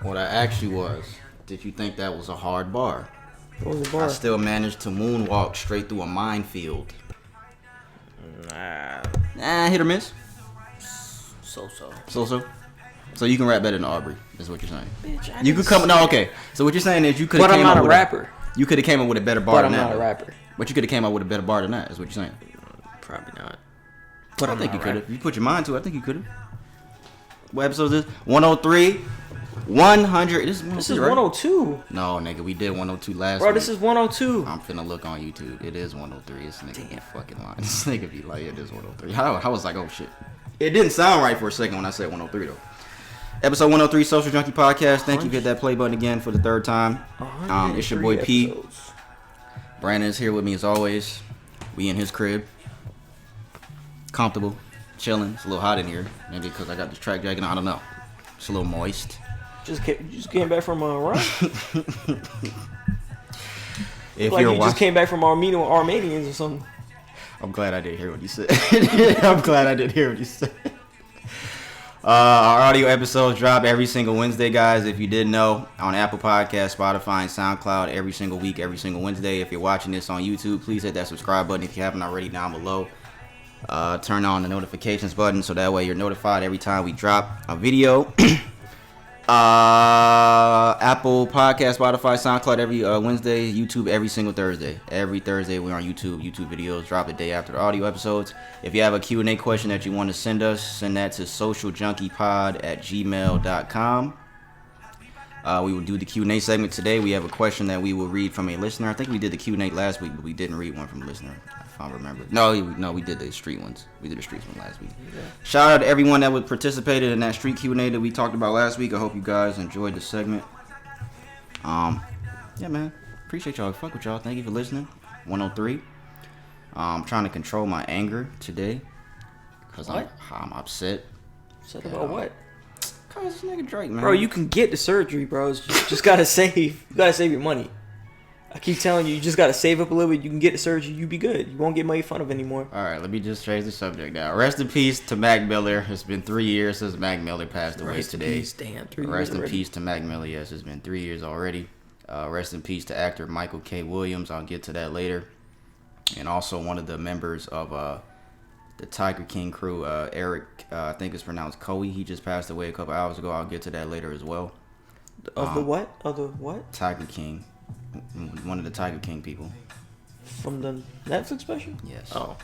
What I asked you was, did you think that was a hard bar? What was the bar? I still managed to moonwalk straight through a minefield. Hit or miss. So. So you can rap better than Arbery, is what you're saying. Bitch, you could come. No, okay. So what you're saying is you could. But I'm not a rapper. You could have came up with a better bar than that. But I'm not a rapper. But you could have came up with a better bar than that, is what you're saying. Probably not. But I think you could have. You put your mind to it. I think you could have. What episode is this? 103. 100. This is 102. No, nigga, we did 102 last Bro, week. this is 102. I'm finna look on YouTube. It is 103. This nigga be fucking lying. This nigga be like, it is 103. I was like, oh shit. It didn't sound right for a second when I said 103 though. Episode 103, Social Junkie Podcast. Thank you. Hit that play button again for the third time. It's your boy P. Brandon is here with me as always. We in his crib. Comfortable. Chilling. It's a little hot in here. Maybe because I got this track jacket on. I don't know. It's a little moist. Just came back from a run? If like you're you just came back from Armenians or something. I'm glad I didn't hear what you said. I'm glad I didn't hear what you said. Our audio episodes drop every single Wednesday, guys. If you didn't know, on Apple Podcasts, Spotify, and SoundCloud every single week, every single Wednesday. If you're watching this on YouTube, please hit that subscribe button if you haven't already down below. Turn on the notifications button so that way you're notified every time we drop a video. Apple Podcast, Spotify, SoundCloud every Wednesday, YouTube every single Thursday. Every Thursday we're on YouTube. YouTube videos drop a day after the audio episodes. If you have a Q&A question that you want to send us, send that to socialjunkiepod@gmail.com. We will do the Q&A segment today. We have a question that we will read from a listener. I think we did the Q&A last week, but we didn't read one from a listener. If I remember. No, we did the street ones. We did the streets one last week. Yeah. Shout out to everyone that participated in that street Q&A that we talked about last week. I hope you guys enjoyed the segment. Yeah, man. Appreciate y'all. Fuck with y'all. Thank you for listening. 103. I'm trying to control my anger today because I'm upset. Upset about what? Cause this nigga Drake, man. Bro, you can get the surgery, bro. You just gotta save. You gotta save your money. I keep telling you, you just gotta save up a little bit. You can get the surgery, you be good. You won't get made fun of anymore. All right, let me just change the subject now. Rest in peace to Mac Miller. It's been 3 years since Mac Miller passed away today. Rest in peace, damn. 3 years Rest in already. peace to Mac Miller. Yes, it's been 3 years already. Rest in peace to actor Michael K. Williams. I'll get to that later. And also one of the members of the Tiger King crew, Eric, I think it's pronounced Cowie. He just passed away a couple hours ago. I'll get to that later as well. Of the what? Of the what? Tiger King. One of the Tiger King people. From the Netflix special? Yes. Oh.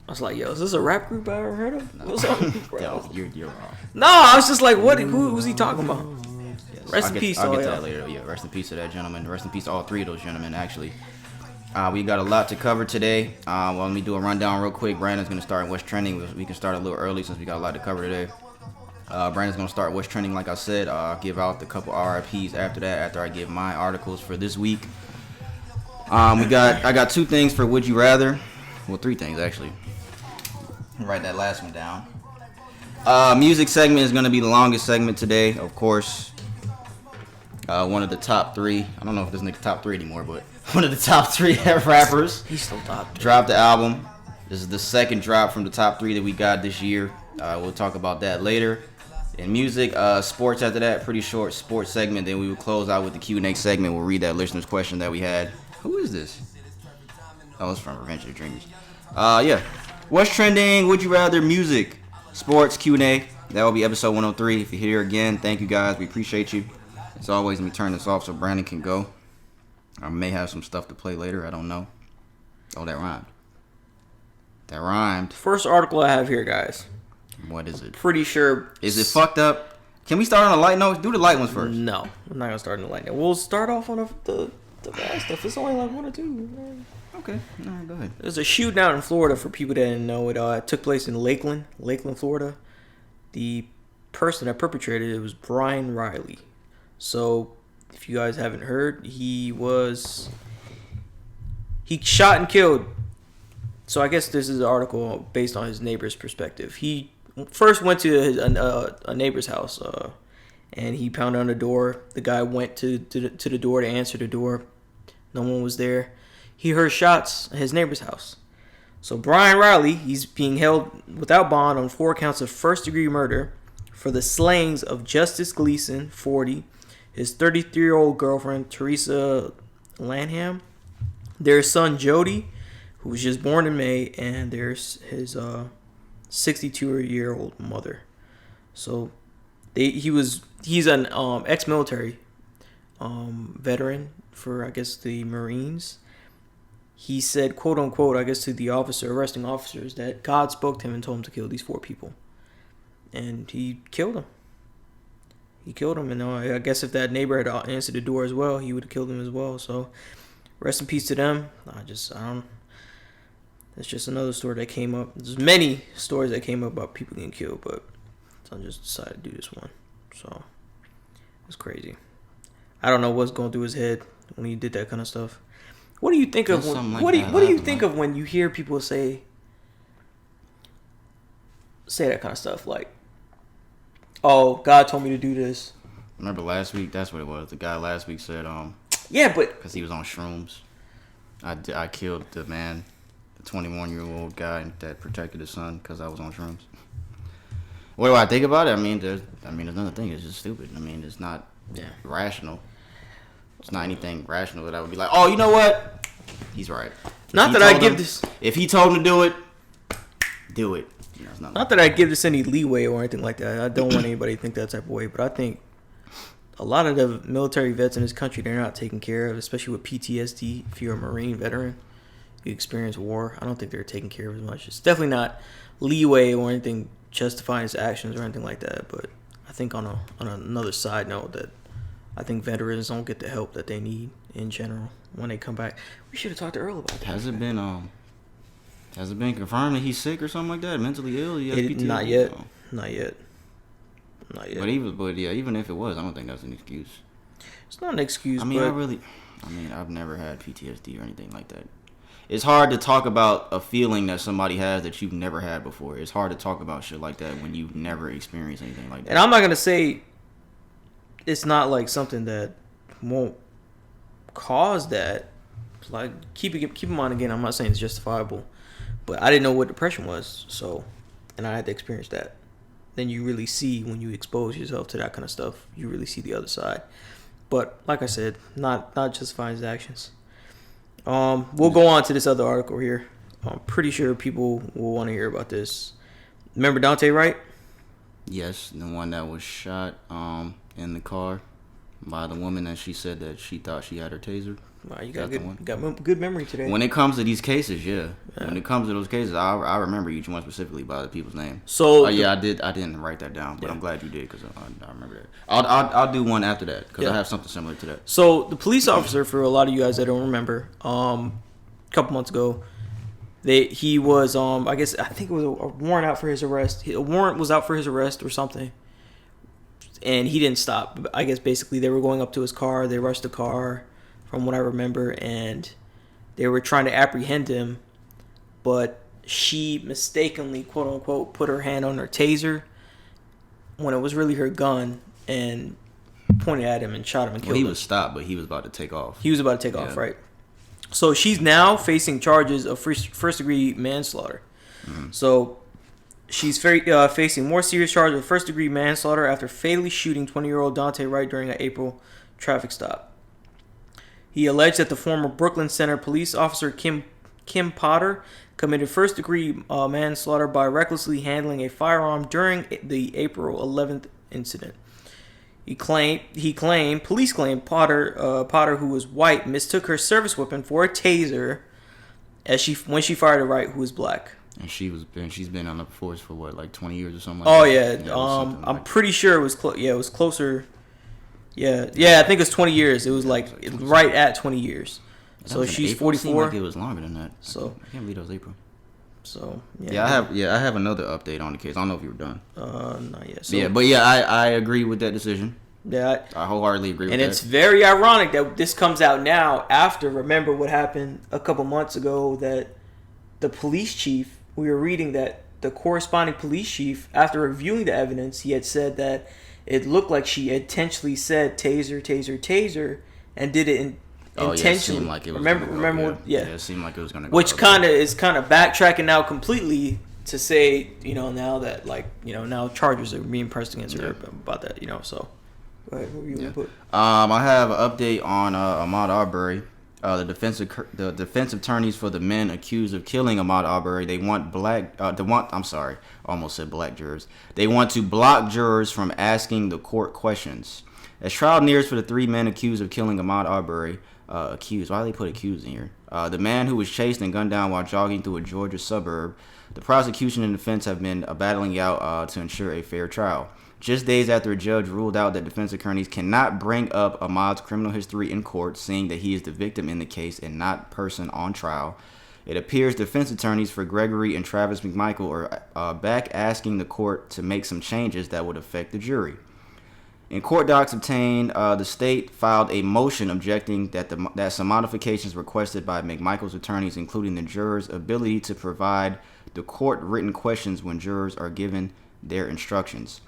I was like, yo, is this a rap group I ever heard of? No. What's up? Yo, you're wrong. No, I was just like, what? Who was he talking about? Yes. Rest in peace, I'll get to y'all. that later. Yeah, rest in peace to that gentleman. Rest in peace to all three of those gentlemen, actually. We got a lot to cover today. Well, let me do a rundown real quick. Brandon's going to start in What's Trending. We can start a little early since we got a lot to cover today. Brandon's going to start What's Trending, like I said. I'll give out the couple RIPs after that, after I give my articles for this week. I got 2 things for Would You Rather. Well, 3 things, actually. Write that last one down. Music segment is going to be the longest segment today, of course. One of the top 3. I don't know if this nigga top 3 anymore, but one of the top 3 rappers. He's still top 3. Dropped the album. This is the second drop from the top 3 that we got this year. We'll talk about that later. In music, sports after that, pretty short sports segment. Then we will close out with the Q&A segment. We'll read that listener's question that we had. Who is this? Oh, it's from Revenge of the Dreamers. Yeah. What's trending? Would you rather? Music, sports, Q&A. That will be episode 103. If you're here again, thank you guys. We appreciate you. As always, let me turn this off so Brandon can go. I may have some stuff to play later. I don't know. Oh, that rhymed. That rhymed. First article I have here, guys. What is it? Pretty sure. Is it fucked up? Can we start on a light note? Do the light ones first. No, I'm not going to start on the light note. We'll start off on the bad stuff. It's only like 1 or 2. Okay. All right, go ahead. There's a shootout in Florida for people that didn't know it. It took place in Lakeland, Florida. The person that perpetrated it was Brian Riley. So, if you guys haven't heard, he shot and killed. So I guess this is an article based on his neighbor's perspective. He first went to a neighbor's house, and he pounded on the door. The guy went to the door to answer the door. No one was there. He heard shots at his neighbor's house. So Brian Riley, he's being held without bond on 4 counts of first-degree murder for the slayings of Justice Gleason, 40, his 33-year-old girlfriend, Teresa Lanham, their son, Jody, who was just born in May, and there's his 62-year-old mother. So he's an ex-military veteran for, I guess, the Marines. He said, quote unquote, I guess to the arresting officers, that God spoke to him and told him to kill these 4 people. And he killed them. And I guess if that neighbor had answered the door as well, he would have killed them as well. So rest in peace to them. I don't. That's just another story that came up. There's many stories that came up about people getting killed, but I just decided to do this one. So it's crazy. I don't know what's going through his head when he did that kind of stuff. What do you think of what do you think of when you hear people say that kind of stuff? Like, oh, God told me to do this. Remember last week? That's what it was. The guy last week said, yeah, but because he was on shrooms, I killed the man, the 21-year-old guy that protected his son because I was on shrooms. What do I think about it? I mean, there's another thing. It's just stupid. I mean, it's not rational. It's not anything rational that I would be like, oh, you know what? He's right. If he told him to do it, do it. You know, not that I give this any leeway or anything like that. I don't want anybody to think that type of way, but I think a lot of the military vets in this country, they're not taken care of, especially with PTSD. If you're a Marine veteran, you experience war, I don't think they're taken care of as much. It's definitely not leeway or anything justifying his actions or anything like that, but I think on another side note that I think veterans don't get the help that they need in general when they come back. We should have talked to Earl about that. Has it been confirmed that he's sick or something like that? Mentally ill? Not yet. Not yet. But even if it was, I don't think that's an excuse. It's not an excuse. I've never had PTSD or anything like that. It's hard to talk about a feeling that somebody has that you've never had before. It's hard to talk about shit like that when you've never experienced anything like that. And I'm not gonna say it's not like something that won't cause that. Like, keep in mind again, I'm not saying it's justifiable, but I didn't know what depression was, and I had to experience that. Then you really see, when you expose yourself to that kind of stuff, you really see the other side. But like I said, not justifying his actions. We'll go on to this other article here. I'm pretty sure people will want to hear about this. Remember Daunte Wright? Yes, the one that was shot in the car by the woman that she said that she thought she had her taser. Wow, you got good memory today. When it comes to these cases, yeah. When it comes to those cases, I remember each one specifically by the people's name. So I didn't write that down, but I'm glad you did because I remember that. I'll do one after that because I have something similar to that. So the police officer, for a lot of you guys that don't remember, a couple months ago, he was I think it was a warrant out for his arrest. A warrant was out for his arrest or something, and he didn't stop. I guess basically they were going up to his car. They rushed the car, from what I remember, and they were trying to apprehend him, but she mistakenly, quote unquote, put her hand on her taser when it was really her gun and pointed at him and shot him and killed him. He was stopped, but he was about to take off. He was about to take off, right? So she's now facing charges of first-degree manslaughter. Mm-hmm. So she's facing more serious charges of first-degree manslaughter after fatally shooting 20-year-old Daunte Wright during an April traffic stop. He alleged that the former Brooklyn Center police officer Kim Potter committed first-degree manslaughter by recklessly handling a firearm during the April 11th incident. Police claimed Potter, who was white, mistook her service weapon for a taser when she fired at Wright, who was black. And she's been on the force for what, like 20 years or something. I'm pretty sure it was it was closer. Yeah, I think it's 20 years. It was like right at 20 years. So she's 44. It seemed like it was longer than that. So I can't believe it was April. So I have another update on the case. I don't know if you were done. Not yet. So, I agree with that decision. Yeah, I wholeheartedly agree with that. And it's very ironic that this comes out now after, remember what happened a couple months ago, that the police chief, we were reading that the corresponding police chief, after reviewing the evidence, he had said that it looked like she intentionally said taser, taser, taser, and did it intentionally. It seemed like it was remember? It seemed like it was going to go. Which is kind of backtracking now completely to say, now that now charges are being pressed against her about that, so. Go ahead, what were you gonna put? I have an update on Ahmaud Arbery. The defense attorneys for the men accused of killing Ahmaud Arbery, they want almost said black jurors. They want to block jurors from asking the court questions. As trial nears for the 3 men accused of killing Ahmaud Arbery, why do they put accused in here? The man who was chased and gunned down while jogging through a Georgia suburb, the prosecution and defense have been battling out to ensure a fair trial. Just days after a judge ruled out that defense attorneys cannot bring up Ahmaud's criminal history in court, saying that he is the victim in the case and not person on trial, it appears defense attorneys for Gregory and Travis McMichael are back asking the court to make some changes that would affect the jury. In court docs obtained, the state filed a motion objecting that some modifications requested by McMichael's attorneys, including the jurors' ability to provide the court written questions when jurors are given their instructions.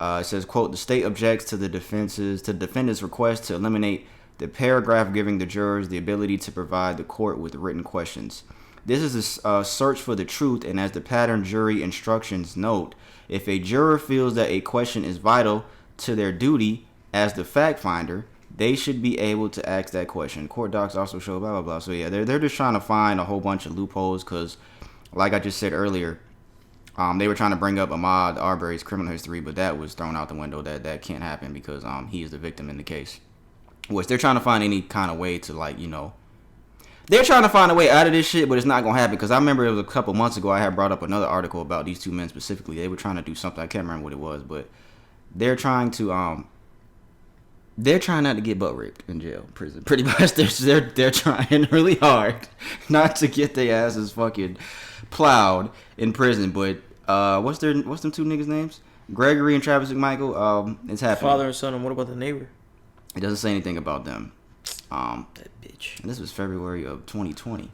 It says, quote, the state objects to the defendant's request to eliminate the paragraph giving the jurors the ability to provide the court with written questions. This is a search for the truth, and as the pattern jury instructions note, if a juror feels that a question is vital to their duty as the fact finder, they should be able to ask that question. Court docs also show blah, blah, blah. So, yeah, they're just trying to find a whole bunch of loopholes because, like I just said earlier, they were trying to bring up Ahmaud Arbery's criminal history, but that was thrown out the window. That can't happen because he is the victim in the case. Which they're trying to find any kind of way to, they're trying to find a way out of this shit, but it's not going to happen. Because I remember it was a couple months ago I had brought up another article about these 2 men specifically. They were trying to do something. I can't remember what it was, but they're trying to they're trying not to get butt raped in jail, prison. Pretty much, they're trying really hard not to get their asses fucking plowed in prison. But what's them 2 niggas' names? Gregory and Travis McMichael. It's happening. Father and son. And what about the neighbor? It doesn't say anything about them. That bitch. This was February of 2020.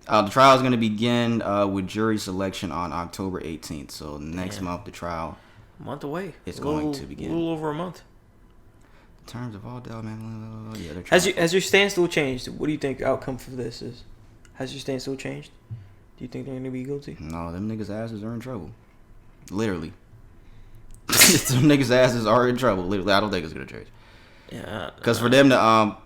The trial is going to begin with jury selection on October 18th. So next month, the trial. A month away. It's going to begin. A little over a month. In terms of all that, man. Yeah, has your stance still changed? What do you think the outcome for this is? Has your stance still changed? Do you think they're going to be guilty? No, them niggas' asses are in trouble. Literally. Some niggas' asses are in trouble. Literally, I don't think it's going to change. Yeah. Because for them to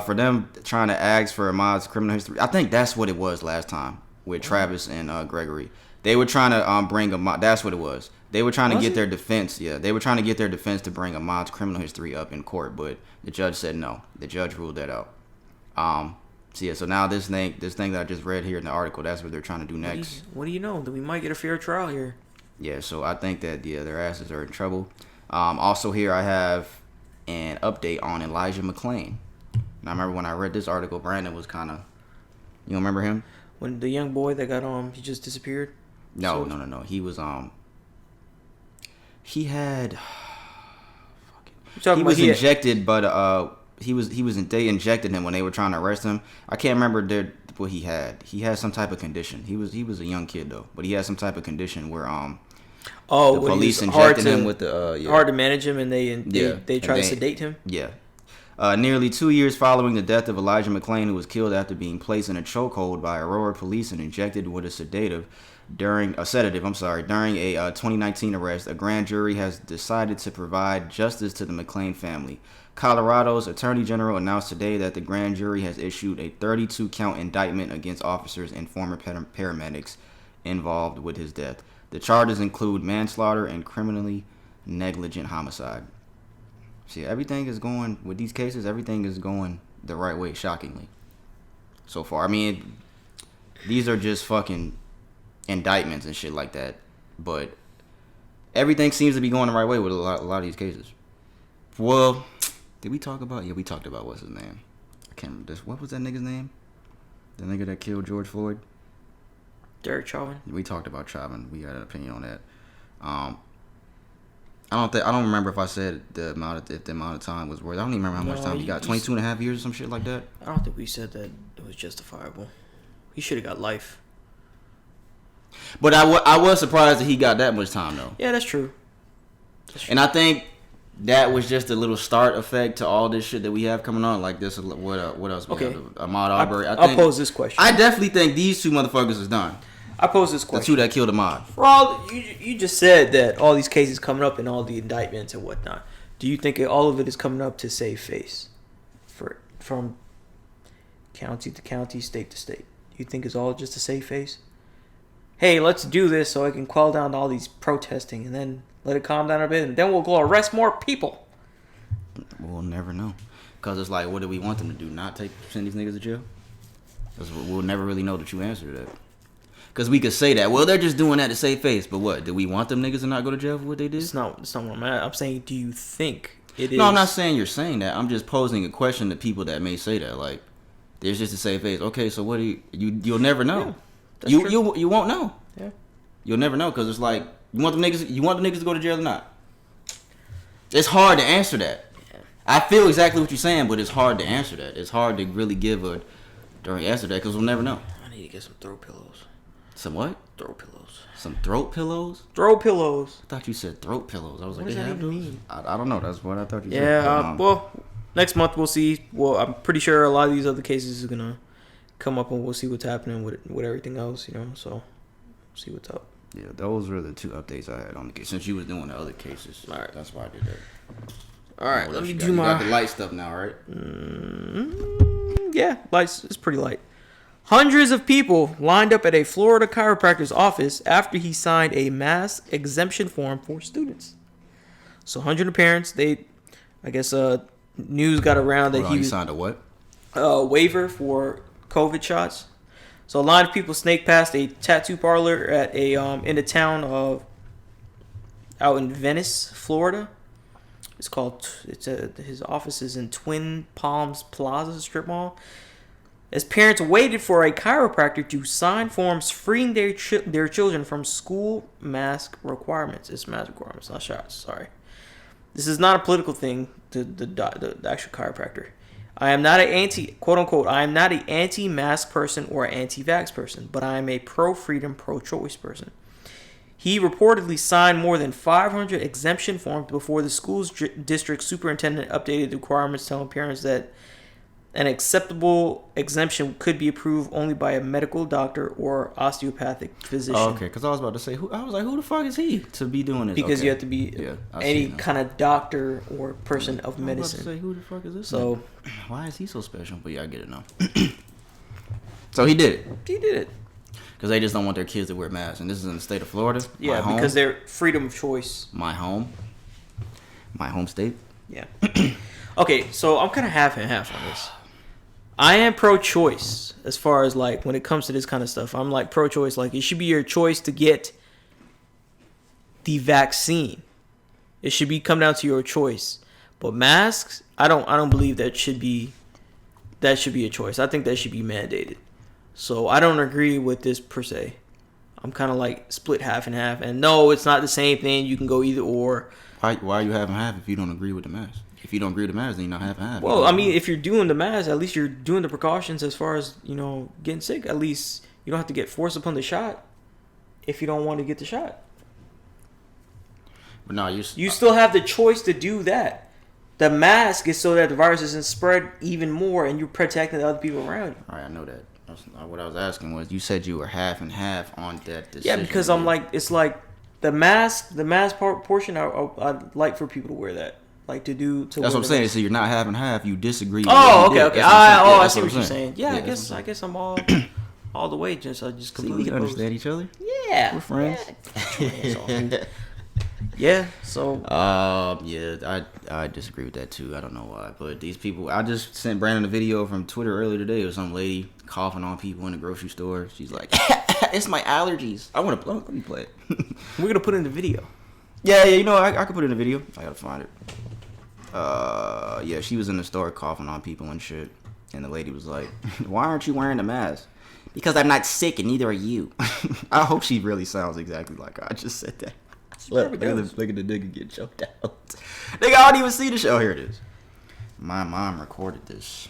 for them trying to ask for Ahmaud's criminal history, I think that's what it was last time with Travis and Gregory. They were trying to bring Ahmaud. That's what it was. They were trying to get their defense. Yeah, they were trying to get their defense to bring Ahmaud's criminal history up in court, but the judge said no. The judge ruled that out. So now this thing that I just read here in the article, that's what they're trying to do next. What do you know? That we might get a fair trial here. Yeah, so I think that their asses are in trouble. Also here I have an update on Elijah McClain. And I remember when I read this article, Brandon was kind of, you remember him? When the young boy that got he just disappeared. No. He was he had. He was injected, but they injected him when they were trying to arrest him. I can't remember what he had. He had some type of condition. He was a young kid though, but he had some type of condition where the police injected him with the hard to manage him, and they try to sedate him. Yeah. Nearly 2 years following the death of Elijah McClain, who was killed after being placed in a chokehold by Aurora police and injected with a sedative during a 2019 arrest, a grand jury has decided to provide justice to the McClain family. Colorado's Attorney General announced today that the grand jury has issued a 32-count indictment against officers and former paramedics involved with his death. The charges include manslaughter and criminally negligent homicide. See, everything is going, with these cases, everything is going the right way, shockingly, so far. I mean, these are just fucking indictments and shit like that, but everything seems to be going the right way with a lot of these cases. Well, did we talk about? Yeah, we talked about what's his name. I can't remember this. What was that nigga's name? The nigga that killed George Floyd? Derek Chauvin. We talked about Chauvin. We got an opinion on that. I don't remember if I said the amount of time was worth. I don't even remember how much time he got. 22 and a half years or some shit like that. I don't think we said that it was justifiable. He should have got life. But I was surprised that he got that much time though. Yeah, that's true. And I think that was just a little start effect to all this shit that we have coming on. Like this, what else? We have? Ahmaud Arbery. I'll pose this question. I definitely think these 2 motherfuckers is done. I pose this The question. two that killed Ahmaud. For all you just said that all these cases coming up and all the indictments and whatnot. Do you think all of it is coming up to save face, from county to county, state to state? Do you think it's all just to save face? Hey, let's do this so I can quell down all these protesting and then let it calm down a bit, and then we'll go arrest more people. We'll never know, cause it's like, what do we want them to do? Not send these niggas to jail? Cause we'll never really know the true answer to that. Cause we could say that, well, they're just doing that to save face, but what? Do we want them niggas to not go to jail for what they did? It's not what I'm at. I'm saying, do you think it is? No, I'm not saying you're saying that. I'm just posing a question to people that may say that. Like, there's just to save face. Okay, so what do you'll never know. Yeah, you won't know. Yeah. You'll never know, cause it's like, you want the niggas to go to jail or not? It's hard to answer that. Yeah. I feel exactly what you're saying, but it's hard to answer that. It's hard to really give a during answer that, cause we'll never know. I need to get some throw pillows. Some what? Throw pillows. Some throat pillows? Throw pillows. I thought you said throat pillows. I was what like, does that even mean? I don't know. That's what I thought you said. Yeah, well, next month we'll see. Well, I'm pretty sure a lot of these other cases are going to come up and we'll see what's happening with everything else, you know, so see what's up. Yeah, those were the two updates I had on the case. Since you was doing the other cases. All right. That's why I did that. All right, let me do you my... got the light stuff now, right? Yeah, lights. It's pretty light. Hundreds of people lined up at a Florida chiropractor's office after he signed a mask exemption form for students. So 100 of parents, news got around that he signed a what? A waiver for COVID shots. So a line of people snaked past a tattoo parlor at in the town of out in Venice, Florida. His office is in Twin Palms Plaza strip mall. As parents waited for a chiropractor to sign forms freeing their children from school mask requirements. It's mask requirements, not shots. Sorry. This is not a political thing to the actual chiropractor. I am not an I am not an anti-mask person or an anti-vax person, but I am a pro-freedom, pro-choice person. He reportedly signed more than 500 exemption forms before the school's district superintendent updated the requirements, telling parents that an acceptable exemption could be approved only by a medical doctor or osteopathic physician. Oh, okay, because I was about to say, who the fuck is he to be doing this? Because you have to be any kind of doctor or person of medicine. I was about to say, who the fuck is this? So, why is he so special? But yeah, I get it now. So he did it. He did it. Because they just don't want their kids to wear masks. And this is in the state of Florida. Yeah, because they're freedom of choice. My home state. Yeah. Okay, so I'm kind of half and half on this. I am pro-choice as far as, like, when it comes to this kind of stuff. I'm, like, pro-choice. Like, it should be your choice to get the vaccine. It should come down to your choice. But masks, I don't believe that should be a choice. I think that should be mandated. So I don't agree with this per se. I'm kind of like split half and half. And no, it's not the same thing. You can go either or. Why are you half and half if you don't agree with the mask? If you don't agree with the mask, then you're not half and half. Well, I mean, if you're doing the mask, at least you're doing the precautions as far as, you know, getting sick. At least you don't have to get forced upon the shot if you don't want to get the shot. But no, you still have the choice to do that. The mask is so that the virus doesn't spread even more and you're protecting the other people around you. All right, I know that. What I was asking was, you said you were half and half on that decision. Yeah, because I'm like, it's like the mask portion. I'd like for people to wear that, like to do. That's what I'm saying. So you're not half and half. You disagree. Oh, okay. I see what you're saying. Yeah, I guess I'm all the way. I just completely. See, we understand each other. Yeah, we're friends. Yeah. Yeah, so I disagree with that too. I don't know why, but these people. I just sent Brandon a video from Twitter earlier today of some lady coughing on people in the grocery store. She's like, "It's my allergies." Let me play it. We're gonna put it in the video. Yeah, you know, I can put it in the video. I gotta find it. Yeah, she was in the store coughing on people and shit, and the lady was like, "Why aren't you wearing a mask?" Because I'm not sick, and neither are you. I hope she really sounds exactly like I just said that. Look at the nigga get choked out. Nigga, I don't even see the show. Oh, here it is. My mom recorded this.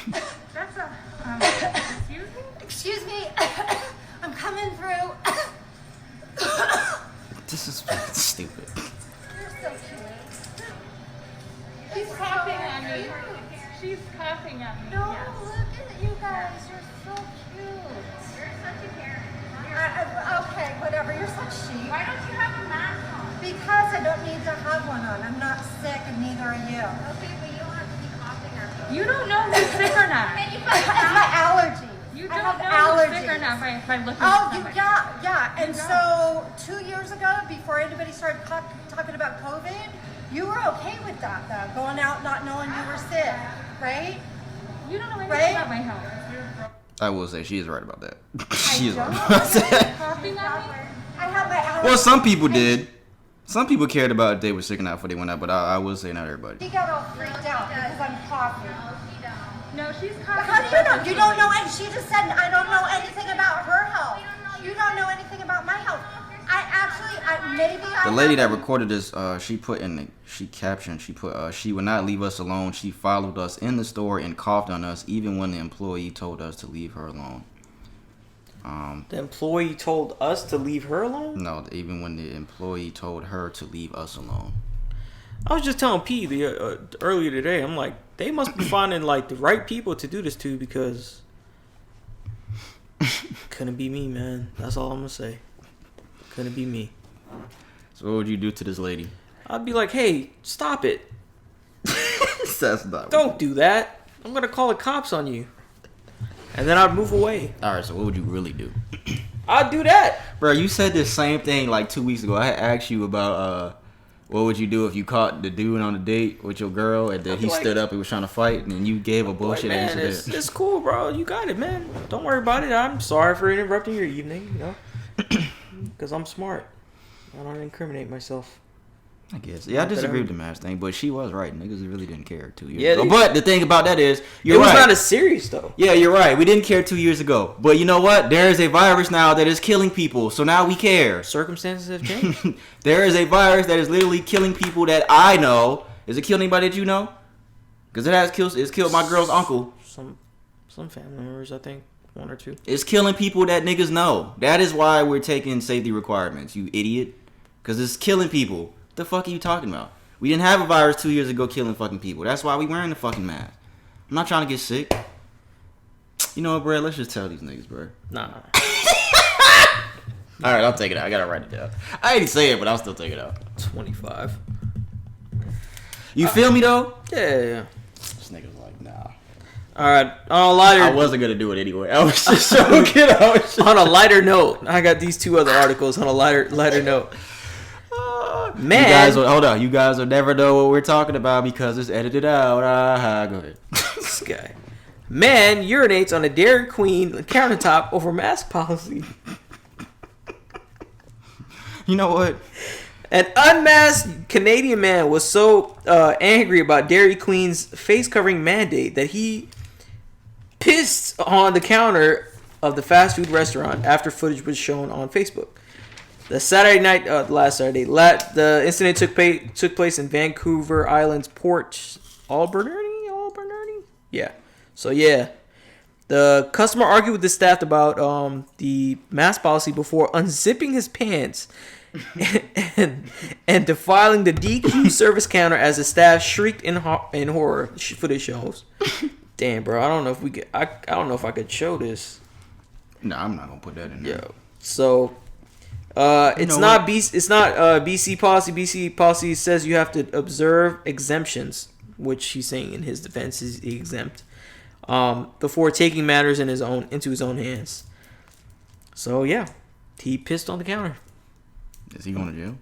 That's excuse me? I'm coming through. This is fucking stupid. You're so cute. She's coughing on me. she's coughing at me. No, Yes. look at you guys. You're so cute. You're such a Karen. Okay, whatever. You're such sheep. Why don't you have a mask on? Because I don't need to have one on. I'm not sick, and neither are you. Okay, but you don't have to be coughing or something. You don't know who's sick or not. It's my allergies. You I don't have know who's allergies. sick or not by looking Oh, at you, somebody. yeah. And You so 2 years ago, before anybody started talking about COVID, you were okay with that, though, going out not knowing you were sick, right? You don't know anything Right? about my health. I will say she is right about that. I She is don't. right about that. Coughing at me? I have my allergies. Well, some people did. Some people cared about if they were sick or not before they went out, but I will say not everybody. He got all freaked out because I'm coughing. No, she's coughing. How do you know? You don't know, and she just said, I don't know anything about her health. You don't know anything about my health. The lady that recorded this, she captioned, she would not leave us alone. She followed us in the store and coughed on us even when the employee told us to leave her alone. The employee told us to leave her alone? No, even when the employee told her to leave us alone. I was just telling P earlier today, I'm like, they must be finding like the right people to do this to, because couldn't be me, man. That's all I'm gonna say. Couldn't be me. So what would you do to this lady? I'd be like, hey, stop it. That's not. Don't do that. I'm gonna call the cops on you. And then I'd move away. Alright, so what would you really do? I'd do that. Bro, you said the same thing like 2 weeks ago. I had asked you about what would you do if you caught the dude on a date with your girl and then he stood up and was trying to fight, and then you gave a bullshit man, answer. it's cool, bro. You got it, man. Don't worry about it. I'm sorry for interrupting your evening, you know, because I'm smart. I don't incriminate myself. I guess. Yeah, I disagree with the mask thing, but she was right. Niggas really didn't care 2 years Yeah, ago. But the thing about that is, you're it was right. not as serious, though. Yeah, you're right. We didn't care 2 years ago. But you know what? There is a virus now that is killing people, so now we care. Circumstances have changed. There is a virus that is literally killing people that I know. Is it killing anybody that you know? Because it's killed my girl's uncle. Some family members, I think. 1 or 2. It's killing people that niggas know. That is why we're taking safety requirements, you idiot. Because it's killing people. What the fuck are you talking about? We didn't have a virus 2 years ago killing fucking people. That's why we wearing the fucking mask. I'm not trying to get sick. You know what, bro? Let's just tell these niggas, bro. Nah. Alright, I'll take it out. I gotta write it down. I ain't say it, but I'll still take it out. 25. You feel me, though? Yeah. This nigga's like, nah. All right. On a lighter. I wasn't gonna do it anyway. I was just joking. On a lighter note, I got these 2 other articles on a lighter note. Man, you guys hold on. You guys will never know what we're talking about because it's edited out. Go ahead. This guy. Man urinates on a Dairy Queen countertop over mask policy. You know what? An unmasked Canadian man was so angry about Dairy Queen's face covering mandate that he pissed on the counter of the fast food restaurant after footage was shown on Facebook. The Saturday night, last Saturday, the incident took place in Vancouver Island's Port Alberni? Yeah. So, yeah. The customer argued with the staff about the mask policy before unzipping his pants and defiling the DQ service counter as the staff shrieked in horror. Footage shows. Damn, bro. I don't know if we could. I don't know if I could show this. No, I'm not gonna put that in there. Yo. So. It's not BC policy. BC policy says you have to observe exemptions, which he's saying in his defense is exempt, before taking matters into his own hands. So yeah, he pissed on the counter. Is he going to jail?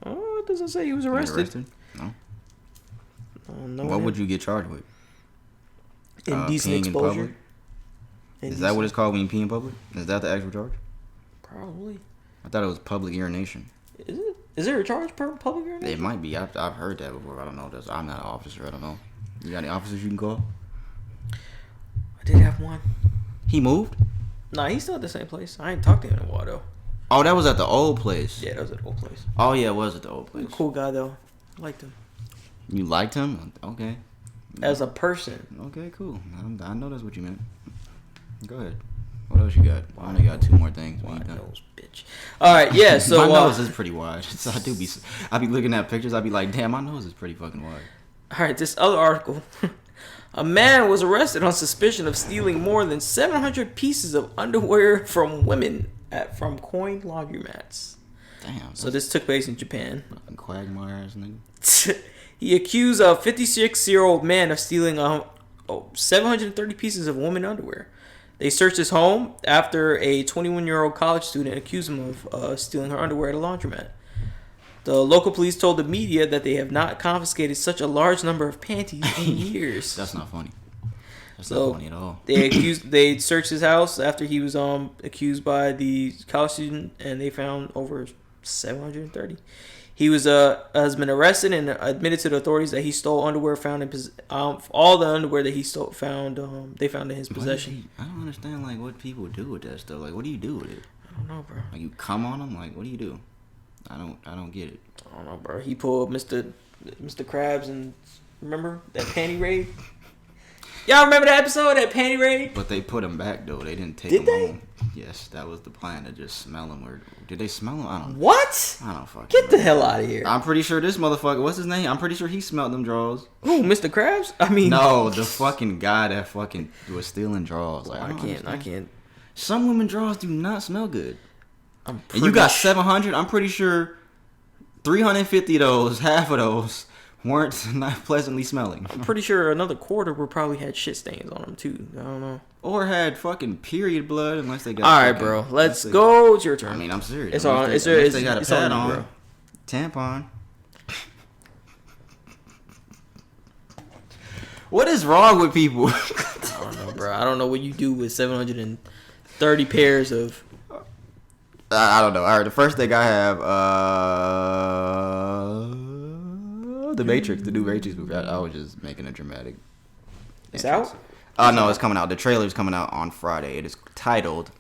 Oh, it doesn't say he was arrested. No. No. What would you get charged with? Indecent peeing in exposure. public? Is that what it's called when you pee in public? Is that the actual charge? Probably. I thought it was public urination. Is it? Is there a charge per public urination? It might be. I've heard that before. I don't know. I'm not an officer. I don't know. You got any officers you can call? I did have one. He moved? Nah, he's still at the same place. I ain't talked to him in a while though. Oh, that was at the old place. Yeah, that was at the old place. Oh yeah, it was at the old place. Cool guy though. I liked him. You liked him? Okay. As a person. Okay, cool. I know that's what you meant. Go ahead. What else you got? I only got 2 more things. Wide nose, bitch. All right, yeah. So my nose is pretty wide. So I be looking at pictures. I be like, damn, my nose is pretty fucking wide. All right, this other article. A man was arrested on suspicion of stealing more than 700 pieces of underwear from women from coin laundromats. Damn. So this took place in Japan. Fucking quagmire ass nigga. He accused a 56-year-old man of stealing 730 pieces of women underwear. They searched his home after a 21-year-old college student accused him of stealing her underwear at a laundromat. The local police told the media that they have not confiscated such a large number of panties in years. That's not funny. That's So not funny at all. they searched his house after he was accused by the college student, and they found over 730. He has been arrested and admitted to the authorities that he stole underwear found in all the underwear that he stole they found in his possession. I don't understand like what people do with that stuff. Like, what do you do with it? I don't know, bro. Like, you come on them? Like, what do you do? I don't get it. I don't know, bro. He pulled Mr. Krabs and remember that panty raid? Y'all remember that episode, that panty raid? But they put him back though. They didn't take Did him they? home. Yes, that was the plan, to just smell him. Or did they smell him? I don't know. What? I don't fucking Get the know. hell out of here. I'm pretty sure this motherfucker, what's his name? I'm pretty sure he smelled them drawers. Who, Mr. Krabs? I mean, No, the fucking guy that fucking was stealing drawers. Like, I can't. Some women drawers do not smell good. I'm And you got pretty 700. I'm pretty sure 350 of those, half of those, weren't not pleasantly smelling. I'm pretty sure another quarter would probably had shit stains on them too. I don't know. Or had fucking period blood, unless they got. All right, fucking- bro. Let's unless they- go. It's your turn. I mean, I'm serious. It's Unless on. they- It's unless they got a it's pad on, on. you, bro. Tampon. What is wrong with people? I don't know, bro. I don't know what you do with 730 pairs of. I don't know. All right, the first thing I have, the Matrix, the new Matrix movie. I was just making a dramatic. It's entrance. out? No, it's coming out. The trailer's coming out on Friday. It is titled.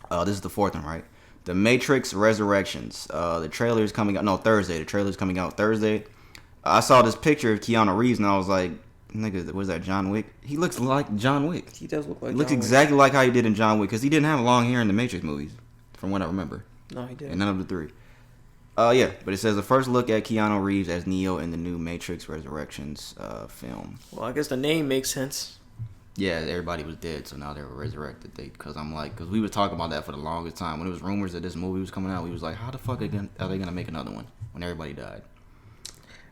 This is the fourth one, right? The Matrix Resurrections. The trailer is coming out. No, Thursday. The trailer's coming out Thursday. I saw this picture of Keanu Reeves, and I was like, "Nigga, what is that? John Wick? He looks like John Wick. He does look like. He looks John Wick. exactly like how he did in John Wick, because he didn't have long hair in the Matrix movies, from what I remember. No, he did. And none of the three. Yeah, but it says the first look at Keanu Reeves as Neo in the new Matrix Resurrections film. Well, I guess the name makes sense. Yeah, everybody was dead, so now they were resurrected. Because we were talking about that for the longest time. When it was rumors that this movie was coming out, we was like, how the fuck are they gonna make another one when everybody died?